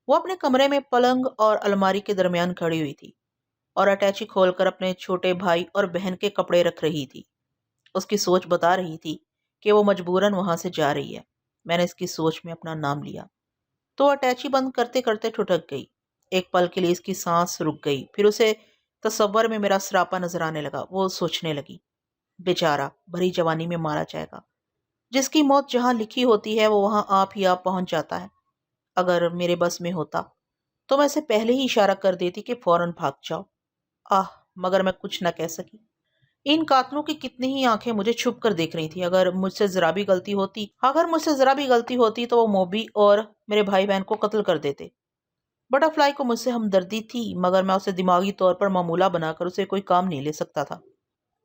وہ اپنے کمرے میں پلنگ اور الماری کے درمیان کھڑی ہوئی تھی اور اٹیچی کھول کر اپنے چھوٹے بھائی اور بہن کے کپڑے رکھ رہی تھی۔ اس کی سوچ بتا رہی تھی کہ وہ مجبوراً وہاں سے جا رہی ہے۔ میں نے اس کی سوچ میں اپنا نام لیا تو اٹیچی بند کرتے کرتے ٹھٹک گئی۔ ایک پل کے لیے اس کی سانس رک گئی، پھر اسے تصور میں میرا سراپا نظر آنے لگا۔ وہ سوچنے لگی، بیچارہ بھری جوانی میں مارا جائے گا۔ جس کی موت جہاں لکھی ہوتی ہے وہ وہاں آپ ہی آپ پہنچ جاتا ہے۔ اگر میرے بس میں ہوتا تو میں اسے پہلے ہی اشارہ کر دیتی کہ فوراً بھاگ جاؤ۔ مگر میں کچھ نہ کہہ سکی۔ ان قاتلوں کی کتنی ہی آنکھیں مجھے چھپ کر دیکھ رہی تھی۔ اگر مجھ سے ذرا بھی غلطی ہوتی تو وہ موبی اور میرے بھائی بہن کو قتل کر دیتے۔ بٹر فلائی کو مجھ سے ہمدردی تھی، مگر میں اسے دماغی طور پر معمولہ بنا کر اسے کوئی کام نہیں لے سکتا تھا،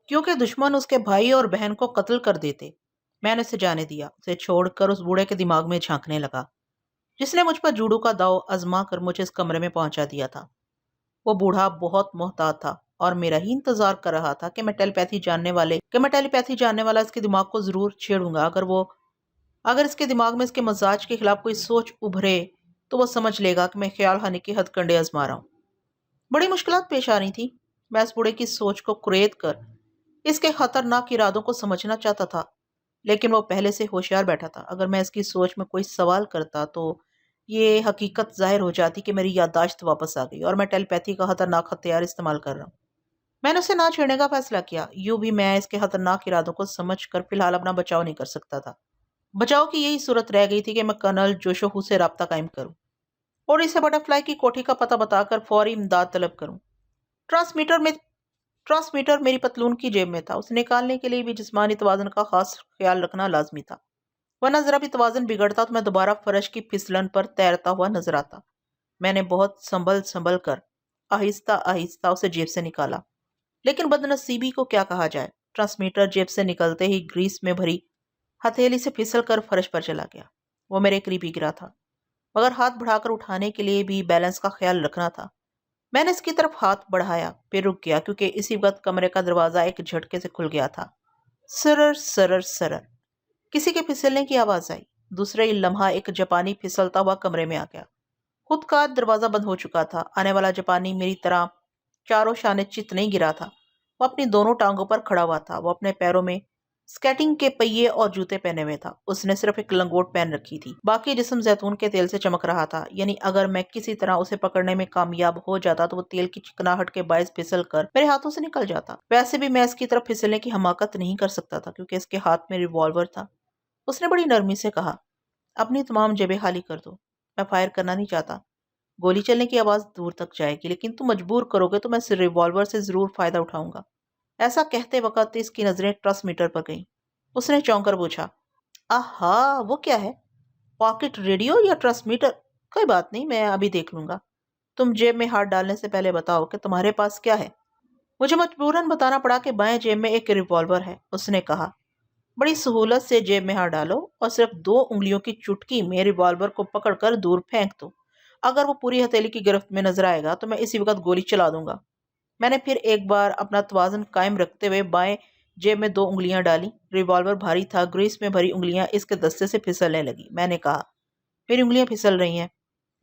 کیونکہ دشمن اس کے بھائی اور بہن کو قتل کر دیتے۔ میں نے اسے جانے دیا، اسے چھوڑ کر اس بوڑھے کے دماغ میں جھانکنے لگا جس نے مجھ پر جوڈو کا داؤ آزما کر مجھے اس کمرے میں پہنچا دیا تھا۔ وہ بوڑھا بہت محتاط تھا اور میرا ہی انتظار کر رہا تھا کہ میں ٹیلی پیتھی جاننے والا اس کے دماغ کو ضرور چھیڑوں گا۔ اگر اس کے دماغ میں اس کے مزاج کے خلاف کوئی سوچ ابھرے تو وہ سمجھ لے گا کہ میں خیال خانے کے ہتھ کنڈے آزما رہا ہوں۔ بڑی مشکلات پیش آ رہی تھی۔ میں اس بوڑھے کی سوچ کو کرید کر اس کے خطرناک ارادوں کو سمجھنا چاہتا تھا، لیکن وہ پہلے سے ہوشیار بیٹھا تھا۔ اگر میں اس کی سوچ میں کوئی سوال کرتا تو یہ حقیقت ظاہر ہو جاتی کہ میری یادداشت واپس آ گئی اور میں ٹیلی پیتھی کا خطرناک ہتھیار استعمال کر رہا ہوں۔ میں نے اسے نہ چھیڑنے کا فیصلہ کیا۔ یوں بھی میں اس کے خطرناک ارادوں کو سمجھ کر فی الحال اپنا بچاؤ نہیں کر سکتا تھا۔ بچاؤ کی یہی صورت رہ گئی تھی کہ میں کرنل جوشوہو سے رابطہ قائم کروں اور اسے بٹر فلائی کی کوٹھی کا پتہ بتا کر فوری امداد طلب کروں۔ ٹرانسمیٹر میری پتلون کی جیب میں تھا۔ اسے نکالنے کے لیے بھی جسمانی توازن کا خاص خیال رکھنا لازمی تھا، ورنہ ذرا بھی توازن بگڑتا تو میں دوبارہ فرش کی پھسلن پر تیرتا ہوا نظر آتا۔ میں نے بہت سنبھل کر آہستہ آہستہ اسے جیب سے نکالا، لیکن بدنصیبی کو کیا کہا جائے، ٹرانسمیٹر جیب سے نکلتے ہی گریس میں بھری ہتھیلی سے پھسل کر فرش پر چلا گیا۔ وہ میرے قریب ہی گرا تھا، مگر ہاتھ بڑھا کر اٹھانے کے لیے بھی بیلنس کا خیال رکھنا تھا۔ میں نے اس کی طرف ہاتھ بڑھایا، پھر رک گیا کیونکہ اسی وقت کمرے کا دروازہ ایک جھٹکے سے کھل گیا تھا۔ سرر سرر سرر کسی کے پھسلنے کی آواز آئی۔ دوسرے لمحہ ایک جاپانی پھسلتا ہوا کمرے میں آ گیا۔ خود کا دروازہ بند ہو چکا تھا۔ آنے والا جاپانی میری طرح چاروں شانے چت نہیں گرا تھا، وہ اپنی دونوں ٹانگوں پر کھڑا ہوا تھا۔ وہ اپنے پیروں میں سکیٹنگ کے پہیے اور جوتے پہنے ہوئے تھا۔ اس نے صرف ایک لنگوٹ پہن رکھی تھی، باقی جسم زیتون کے تیل سے چمک رہا تھا، یعنی اگر میں کسی طرح اسے پکڑنے میں کامیاب ہو جاتا تو وہ تیل کی چکناہٹ کے باعث پھسل کر میرے ہاتھوں سے نکل جاتا۔ ویسے بھی میں اس کی طرف پھسلنے کی حماقت نہیں کر سکتا تھا کیونکہ اس کے ہاتھ میں ریوالور تھا۔ اس نے بڑی نرمی سے کہا، اپنی تمام جیبیں خالی کر دو، میں فائر کرنا نہیں چاہتا۔ گولی چلنے کی آواز دور تک جائے گی، لیکن تم مجبور کرو گے تو میں ریوالور سے ضرور فائدہ اٹھاؤں گا۔ ایسا کہتے وقت اس کی نظریں ٹرانسمیٹر پر گئیں۔ اس نے چونک کر پوچھا، وہ کیا ہے؟ پاکٹ ریڈیو یا ٹرانسمیٹر؟ کوئی بات نہیں، میں ابھی دیکھ لوں گا۔ تم جیب میں ہاتھ ڈالنے سے پہلے بتاؤ کہ تمہارے پاس کیا ہے۔ مجھے مجبوراً بتانا پڑا کہ بائیں جیب میں ایک ریوالور ہے۔ اس نے کہا، بڑی سہولت سے جیب میں ہاتھ ڈالو اور صرف 2 انگلیوں کی چٹکی میں ریوالور کو پکڑ کر دور پھینک دو۔ اگر وہ پوری ہتھیلی کی گرفت میں نظر آئے گا تو میں اسی وقت گولی چلا دوں گا۔ میں نے پھر ایک بار اپنا توازن قائم رکھتے ہوئے بائیں جیب میں 2 انگلیاں ڈالی۔ ریوالور بھاری تھا، گریس میں بھری انگلیاں اس کے دستے سے پھسلنے لگی۔ میں نے کہا، میری انگلیاں پھسل رہی ہیں۔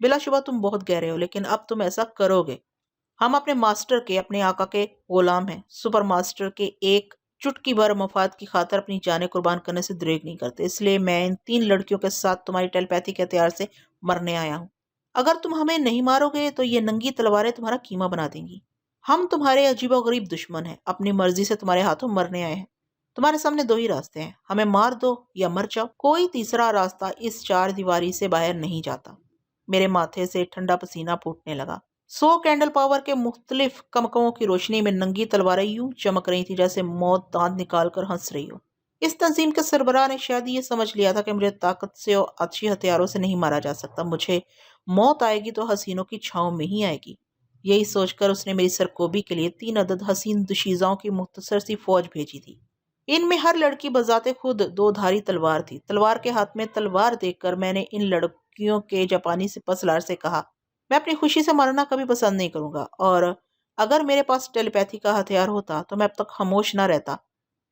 بلا شبہ تم بہت گہرے ہو، لیکن اب تم ایسا کرو گے۔ ہم اپنے ماسٹر کے، اپنے آقا کے غلام ہیں۔ سپر ماسٹر کے ایک چٹکی بھر مفاد کی خاطر اپنی جانیں قربان کرنے سے دریغ نہیں کرتے۔ اس لیے میں ان 3 لڑکیوں کے ساتھ تمہاری ٹیلیپیتھی کے ہتھیار سے مرنے آیا ہوں۔ اگر تم ہمیں نہیں مارو گے تو یہ ننگی تلواریں تمہارا کیما بنا دیں گی۔ ہم تمہارے عجیب و غریب دشمن ہیں، اپنی مرضی سے تمہارے ہاتھوں مرنے آئے ہیں۔ تمہارے سامنے 2 ہی راستے ہیں، ہمیں مار دو یا مر جاؤ۔ کوئی تیسرا راستہ اس 4 دیواری سے باہر نہیں جاتا۔ میرے ماتھے سے ٹھنڈا پسینہ پھوٹنے لگا۔ 100 کینڈل پاور کے مختلف کمکموں کی روشنی میں ننگی تلواریں یوں چمک رہی تھی جیسے موت دانت نکال کر ہنس رہی ہو۔ اس تنظیم کے سربراہ نے شاید یہ سمجھ لیا تھا کہ مجھے طاقت سے اور اچھی ہتھیاروں سے نہیں مارا جا سکتا، مجھے موت آئے گی تو حسینوں کی چھاؤں میں ہی آئے گی۔ یہی سوچ کر اس نے میری سرکوبی کے لیے 3 عدد حسین دوشیزاؤں کی مختصر سی فوج بھیجی تھی۔ ان میں ہر لڑکی بذات خود 2 دھاری تلوار تھی۔ تلوار کے ہاتھ میں تلوار دیکھ کر میں نے ان لڑکیوں کے جاپانی سپہ سالار سے کہا، میں اپنی خوشی سے مرنا کبھی پسند نہیں کروں گا، اور اگر میرے پاس ٹیلیپیتھی کا ہتھیار ہوتا تو میں اب تک خاموش نہ رہتا۔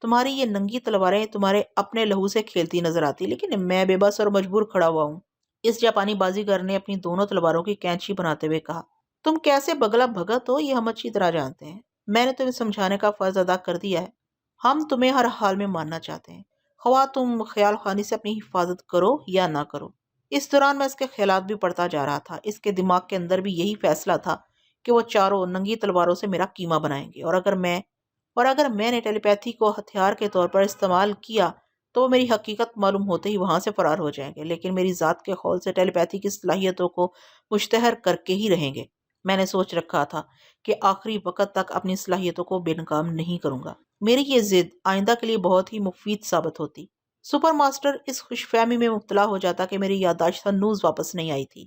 تمہاری یہ ننگی تلواریں تمہارے اپنے لہو سے کھیلتی نظر آتی، لیکن میں بے بس اور مجبور کھڑا ہوا ہوں۔ اس جاپانی بازیگر نے اپنی دونوں تلواروں کی کینچی بناتے ہوئے کہا، تم کیسے بگلا بھگت ہو یہ ہم اچھی طرح جانتے ہیں۔ میں نے تمہیں سمجھانے کا فرض ادا کر دیا ہے۔ ہم تمہیں ہر حال میں ماننا چاہتے ہیں، خواہ تم خیال خانی سے اپنی حفاظت کرو یا نہ کرو۔ اس دوران میں اس کے خیالات بھی پڑھتا جا رہا تھا۔ اس کے دماغ کے اندر بھی یہی فیصلہ تھا کہ وہ چاروں ننگی تلواروں سے میرا کیما بنائیں گے، اور اگر میں نے ٹیلیپیتھی کو ہتھیار کے طور پر استعمال کیا تو وہ میری حقیقت معلوم ہوتے ہی وہاں سے فرار ہو جائیں گے، لیکن میری ذات کے خول سے ٹیلیپیتھی کی صلاحیتوں کو مشتہر کر کے ہی رہیں گے۔ میں نے سوچ رکھا تھا کہ آخری وقت تک اپنی صلاحیتوں کو بے نقاب نہیں کروں گا۔ میری یہ ضد آئندہ کے لیے بہت ہی مفید ثابت ہوتی۔ سپر ماسٹر اس خوش فہمی میں مبتلا ہو جاتا کہ میری یادداشت ہنوز واپس نہیں آئی تھی۔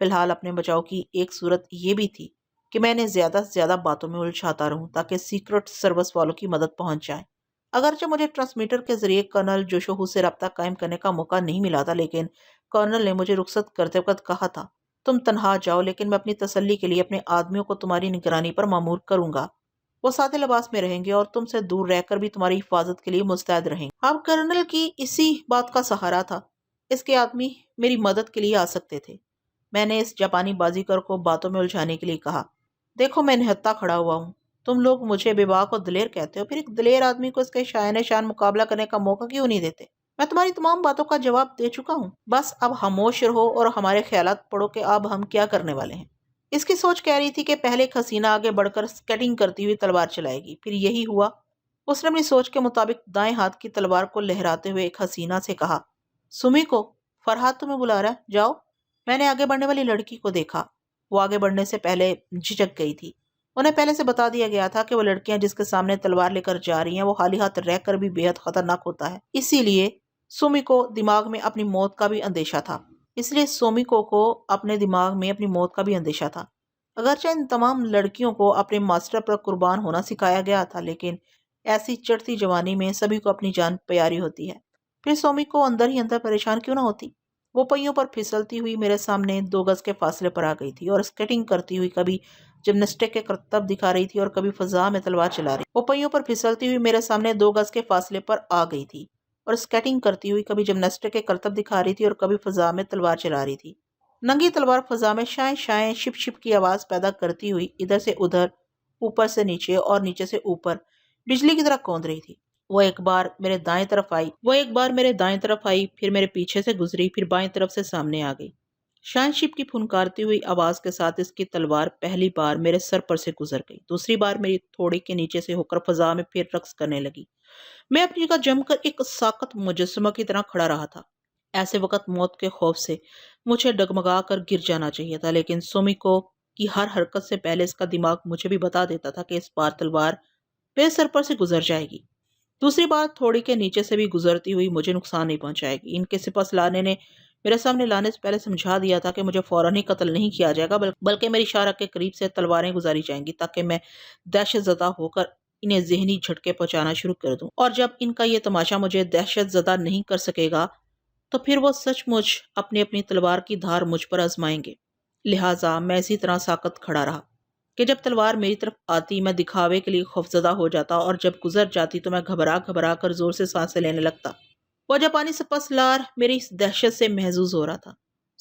فی الحال اپنے بچاؤ کی ایک صورت یہ بھی تھی کہ میں نے زیادہ سے زیادہ باتوں میں الجھاتا رہوں تاکہ سیکرٹ سروس والوں کی مدد پہنچ جائے۔ اگرچہ مجھے ٹرانسمیٹر کے ذریعے کرنل جوشوہو سے رابطہ قائم کرنے کا موقع نہیں ملا تھا، لیکن کرنل نے مجھے رخصت کرتے وقت کہا تھا، تم تنہا جاؤ لیکن میں اپنی تسلی کے لیے اپنے آدمیوں کو تمہاری نگرانی پر مامور کروں گا۔ وہ سادے لباس میں رہیں گے اور تم سے دور رہ کر بھی تمہاری حفاظت کے لیے مستعد رہیں گے۔ اب کرنل کی اسی بات کا سہارا تھا۔ اس کے آدمی میری مدد کے لیے آ سکتے تھے۔ میں نے اس جاپانی بازیگر کو باتوں میں الجھانے کے لیے کہا، دیکھو میں نہتا کھڑا ہوا ہوں، تم لوگ مجھے بے باک اور دلیر کہتے ہو، پھر ایک دلیر آدمی کو اس کے شائن شان مقابلہ کرنے کا موقع کیوں نہیں دیتے؟ میں تمہاری تمام باتوں کا جواب دے چکا ہوں، بس اب خاموش رہو اور ہمارے خیالات پڑھو کہ اب ہم کیا کرنے والے ہیں۔ اس کی سوچ کہہ رہی تھی کہ پہلے ایک حسینہ آگے بڑھ کر سکیٹنگ کرتی ہوئی تلوار چلائے گی، پھر یہی ہوا۔ اس نے اپنی سوچ کے مطابق دائیں ہاتھ کی تلوار کو لہراتے ہوئے ایک حسینہ سے کہا، سمی کو، فرحات تمہیں بلا رہا ہے، جاؤ۔ میں نے آگے بڑھنے والی لڑکی کو دیکھا۔ وہ آگے بڑھنے سے پہلے جھجک گئی تھی۔ انہیں پہلے سے بتا دیا گیا تھا کہ وہ لڑکیاں جس کے سامنے تلوار لے کر جا رہی ہیں وہ خالی ہاتھ رہ کر بھی بے حد خطرناک ہوتا ہے۔ اسی لیے سومیکو کو اپنے دماغ میں اپنی موت کا بھی اندیشہ تھا۔ اگرچہ ان تمام لڑکیوں کو اپنے ماسٹر پر قربان ہونا سکھایا گیا تھا، لیکن ایسی چڑھتی جوانی میں سبھی کو اپنی جان پیاری ہوتی ہے۔ پھر سومیکو اندر ہی اندر پریشان کیوں نہ ہوتی؟ وہ پہیوں پر پھسلتی ہوئی میرے سامنے 2 گز کے فاصلے پر آ گئی تھی اور اسکیٹنگ کرتی ہوئی کبھی جمناسٹک کے کرتب دکھا رہی تھی اور کبھی فضا میں تلوار چلا رہی۔ وہ پہیوں پر پھسلتی ہوئی میرے سامنے 2 گز کے فاصلے پر آ گئی تھی اور اسکیٹنگ کرتی ہوئی کبھی جمناسٹک کے کرتب دکھا رہی تھی اور کبھی فضا میں تلوار چلا رہی تھی۔ ننگی تلوار فضا میں شائیں شائیں شپ شپ کی آواز پیدا کرتی ہوئی ادھر سے ادھر، اوپر سے نیچے اور نیچے سے اوپر بجلی کی طرح کوند رہی تھی۔ وہ ایک بار میرے دائیں طرف آئی، پھر میرے پیچھے سے گزری، پھر بائیں طرف سے سامنے آ گئی۔ شائن شپ کی پھنکارتی ہوئی آواز کے ساتھ اس کی تلوار پہلی بار میرے سر پر سے گزر گئی، دوسری بار میری تھوڑی کے نیچے سے ہو کر فضا میں پھر رقص کرنے لگی۔ میں اپنی جگہ جم کر ایک ساکت مجسمہ کی طرح کھڑا رہا تھا۔ ایسے وقت موت کے خوف سے مجھے ڈگمگا کر گر جانا چاہیے تھا، لیکن سومیکو کی ہر حرکت سے پہلے اس کا دماغ مجھے بھی بتا دیتا تھا کہ اس بار تلوار میرے سر پر سے گزر جائے گی، دوسری بار تھوڑی کے نیچے سے بھی گزرتی ہوئی مجھے نقصان نہیں پہنچائے گی۔ ان کے سپہ سالار نے میرے سامنے لانے سے پہلے سمجھا دیا تھا کہ مجھے فوراً ہی قتل نہیں کیا جائے گا، بلکہ میری اشارہ کے قریب سے تلواریں گزاری جائیں گی تاکہ میں دہشت زدہ ہو کر انہیں ذہنی جھٹکے پہنچانا شروع کر دوں، اور جب ان کا یہ تماشا مجھے دہشت زدہ نہیں کر سکے گا تو پھر وہ سچ مچ اپنی تلوار کی دھار مجھ پر آزمائیں گے۔ لہٰذا میں اسی طرح ساکت کھڑا رہا کہ جب تلوار میری طرف آتی میں دکھاوے کے لیے خوفزدہ ہو جاتا، اور جب گزر جاتی تو میں گھبرا کر زور سے سانسیں لینے لگتا۔ وہ جاپانی سپہ سالار میری اس دہشت سے محظوظ ہو رہا تھا۔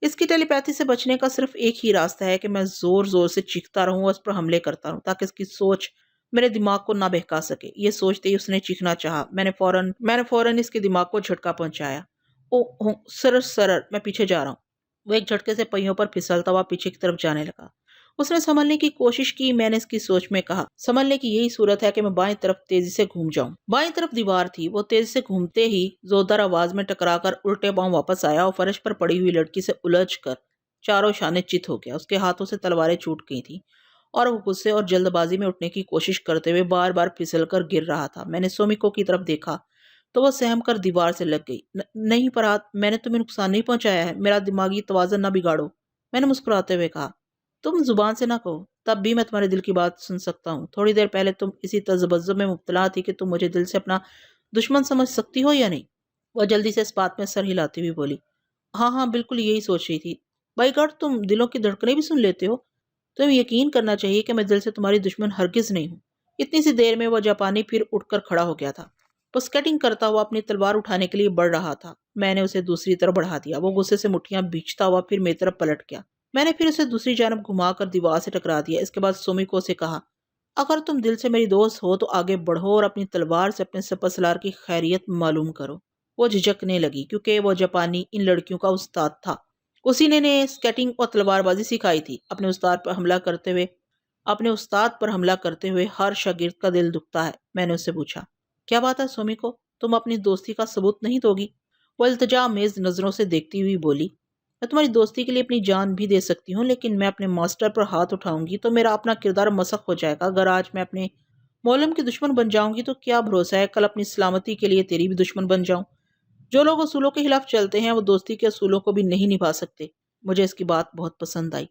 اس کی ٹیلی پیتھی سے بچنے کا صرف ایک ہی راستہ ہے کہ میں زور زور سے چیختا رہوں اور اس پر حملے کرتا رہوں تاکہ اس کی سوچ میرے دماغ کو نہ بہکا سکے۔ یہ سوچتے ہی اس نے چیخنا چاہا۔ میں نے فوراً اس کے دماغ کو جھٹکا پہنچایا۔ او سرر میں پیچھے جا رہا ہوں۔ وہ ایک جھٹکے سے پہیوں پر پھسلتا ہوا پیچھے کی طرف جانے لگا۔ اس نے سنبھلنے کی کوشش کی۔ میں نے اس کی سوچ میں کہا، سنبھلنے کی یہی صورت ہے کہ میں بائیں طرف تیزی سے گھوم جاؤں۔ بائیں طرف دیوار تھی۔ وہ تیزی سے گھومتے ہی زوردار آواز میں ٹکرا کر الٹے پاؤں واپس آیا اور فرش پر پڑی ہوئی لڑکی سے الجھ کر چاروں شانے چت ہو گیا۔ اس کے ہاتھوں سے تلواریں چھوٹ گئی تھیں اور وہ غصے اور جلد بازی میں اٹھنے کی کوشش کرتے ہوئے بار بار پھسل کر گر رہا تھا۔ میں نے سومیکو کی طرف دیکھا تو وہ سہم کر دیوار سے لگ گئی۔ نہیں پرات، میں نے تمہیں نقصان نہیں پہنچایا ہے، میرا دماغی توازن نہ بگاڑو، میں نے مسکراتے ہوئے کہا۔ تم زبان سے نہ کہو، تب بھی میں تمہارے دل کی بات سن سکتا ہوں۔ تھوڑی دیر پہلے تم اسی تذبذب میں مبتلا تھی کہ تم مجھے دل سے اپنا دشمن سمجھ سکتی ہو یا نہیں۔ وہ جلدی سے اس بات میں سر ہلاتی ہوئی بولی، ہاں ہاں بالکل یہی سوچ رہی تھی۔ بائی گاڈ، تم دلوں کی دھڑکنیں بھی سن لیتے ہو۔ تمہیں یقین کرنا چاہیے کہ میں دل سے تمہاری دشمن ہرگز نہیں ہوں۔ اتنی سی دیر میں وہ جاپانی پھر اٹھ کر کھڑا ہو گیا تھا۔ وہ سکیٹنگ کرتا ہوا اپنی تلوار اٹھانے کے لیے بڑھ رہا تھا۔ میں نے اسے دوسری طرف بڑھا دیا۔ وہ غصے سے مٹھیاں بھینچتا ہوا پھر میری طرف پلٹ گیا۔ میں نے پھر اسے دوسری جانب گھما کر دیوار سے ٹکرا دیا۔ اس کے بعد سومیکو سے کہا، اگر تم دل سے میری دوست ہو تو آگے بڑھو اور اپنی تلوار سے اپنے سپر سالار کی خیریت معلوم کرو۔ وہ جھجکنے لگی کیونکہ وہ جاپانی ان لڑکیوں کا استاد تھا۔ اسی نے سکیٹنگ اور تلوار بازی سکھائی تھی۔ اپنے استاد پر حملہ کرتے ہوئے ہر شاگرد کا دل دکھتا ہے۔ میں نے اس سے پوچھا، کیا بات ہے سومیکو، تم اپنی دوستی کا ثبوت نہیں دوگی؟ وہ التجا آمیز نظروں سے دیکھتی ہوئی بولی، میں تمہاری دوستی کے لیے اپنی جان بھی دے سکتی ہوں، لیکن میں اپنے ماسٹر پر ہاتھ اٹھاؤں گی تو میرا اپنا کردار مسخ ہو جائے گا۔ اگر آج میں اپنے معلم کی دشمن بن جاؤں گی تو کیا بھروسہ ہے کل اپنی سلامتی کے لیے تیری بھی دشمن بن جاؤں۔ جو لوگ اصولوں کے خلاف چلتے ہیں وہ دوستی کے اصولوں کو بھی نہیں نبھا سکتے۔ مجھے اس کی بات بہت پسند آئی۔